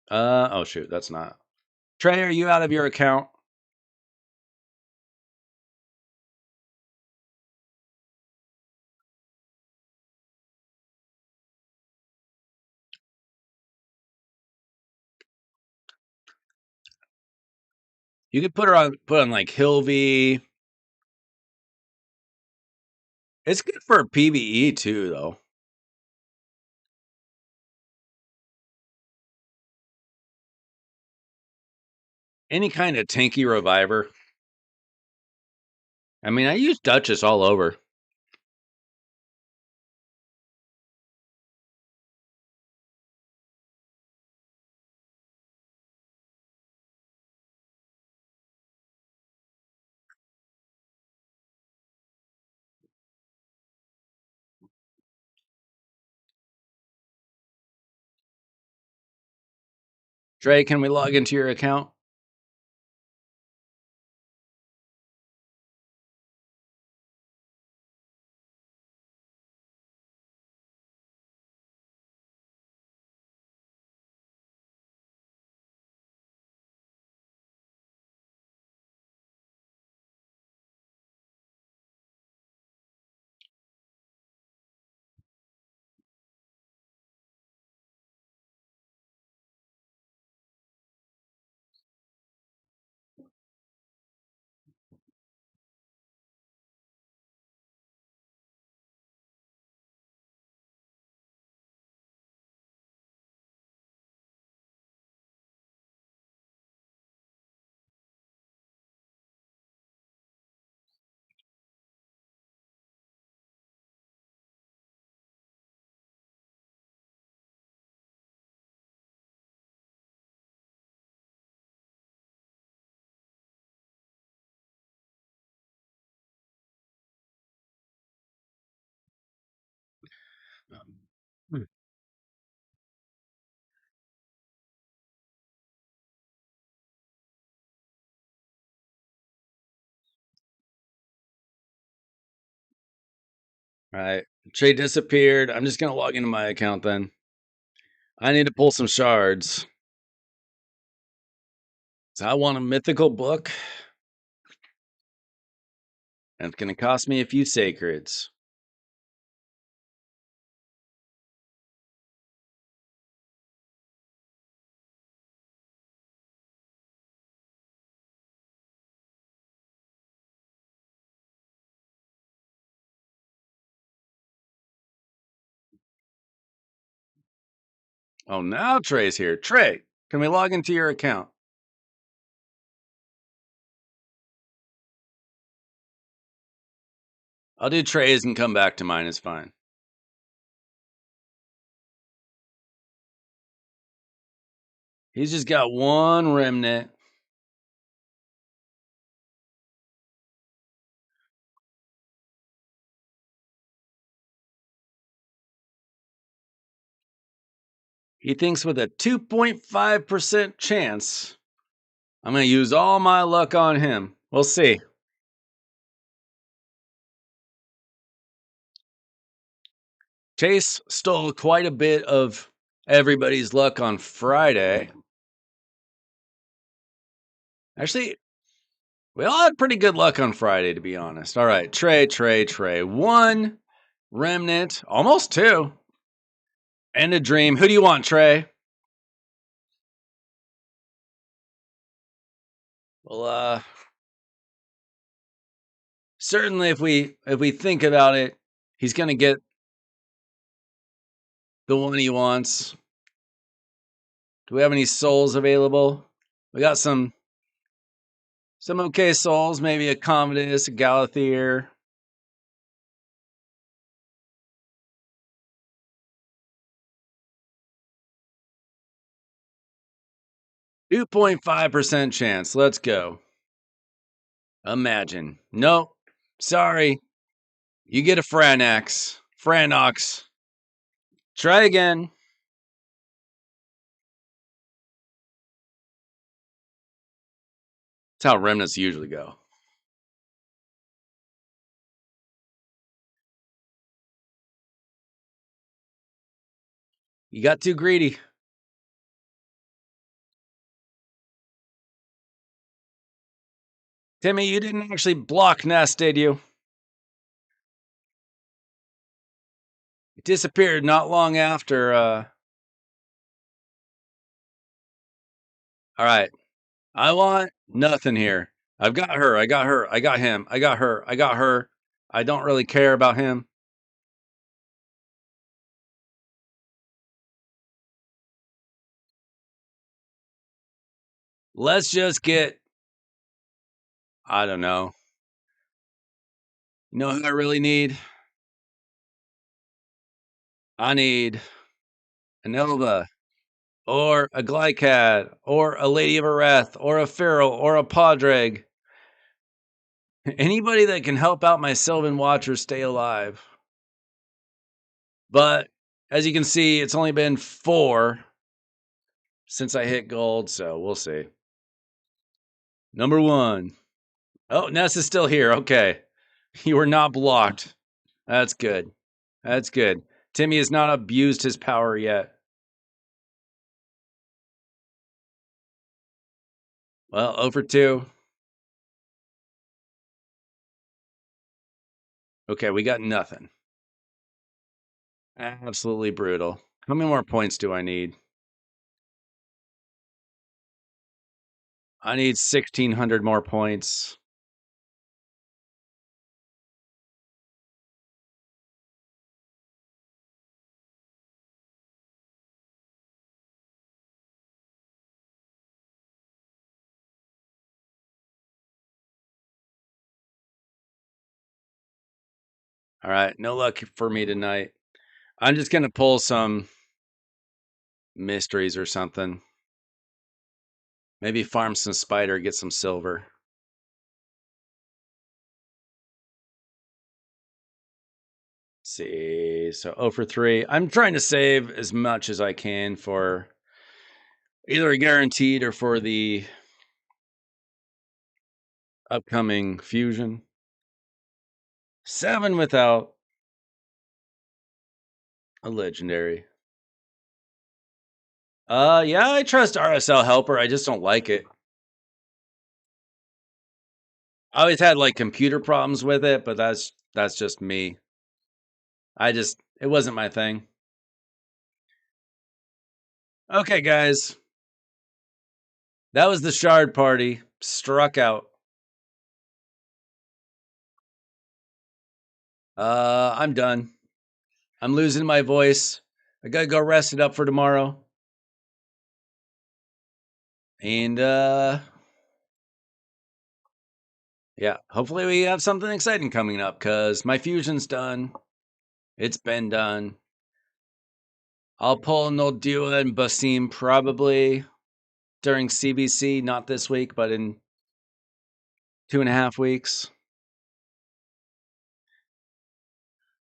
Oh shoot, that's not. Trey, are you out of your account? You could put on like Hilvy. It's good for PvE too, though. Any kind of tanky reviver. I mean, I use Duchess all over. Trey, can we log into your account? Hmm. All right. Trade disappeared. I'm just gonna log into my account then. I need to pull some shards. So I want a mythical book, and it's gonna cost me a few sacreds. Oh, now Trey's here. Trey, can we log into your account? I'll do Trey's and come back to mine. It's fine. He's just got one remnant. He thinks with a 2.5% chance, I'm going to use all my luck on him. We'll see. Chase stole quite a bit of everybody's luck on Friday. Actually, we all had pretty good luck on Friday, to be honest. All right, Trey. One remnant, almost two, and a dream. Who do you want, Trey? Well, certainly if we think about it, he's gonna get the one he wants. Do we have any souls available? We got some okay souls, maybe a Commodus, a Galathier. 2.5% chance. Let's go. Imagine. Nope. Sorry. You get a Franax. Franox. Try again. That's how remnants usually go. You got too greedy. Timmy, you didn't actually block Nest, did you? It disappeared not long after. All right. I want nothing here. I've got her. I got her. I got him. I got her. I got her. I don't really care about him. Let's just get, I don't know. You know who I really need? I need an Elva, or a Glycad, or a Lady of Areth, or a Feral, or a Podreg. Anybody that can help out my Sylvan Watcher stay alive. But as you can see, it's only been 4 since I hit gold, so we'll see. Number 1. Oh, Ness is still here. Okay. You were not blocked. That's good. That's good. Timmy has not abused his power yet. Well, over 2. Okay, we got nothing. Absolutely brutal. How many more points do I need? I need 1,600 more points. All right, no luck for me tonight. I'm just going to pull some mysteries or something. Maybe farm some spider, get some silver. Let's see. 3. So 0 for 3. I'm trying to save as much as I can for either a guaranteed or for the upcoming fusion. 7 without a legendary. Yeah, I trust RSL Helper. I just don't like it. I always had like computer problems with it, but that's just me. It wasn't my thing. Okay, guys. That was the Shard Party. Struck out. I'm done. I'm losing my voice. I gotta go rest it up for tomorrow. And yeah, hopefully we have something exciting coming up because my fusion's done. It's been done. I'll pull Noldua and Basim probably during CBC, not this week, but in 2.5 weeks.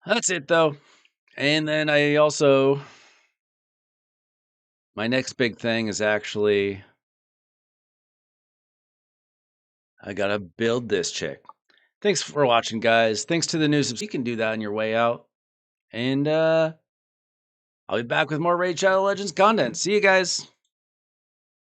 That's it though. And then I also, my next big thing is actually, I gotta build this chick. Thanks for watching, guys. Thanks to the new subs. You can do that on your way out. And I'll be back with more Raid Shadow Legends content. See you guys.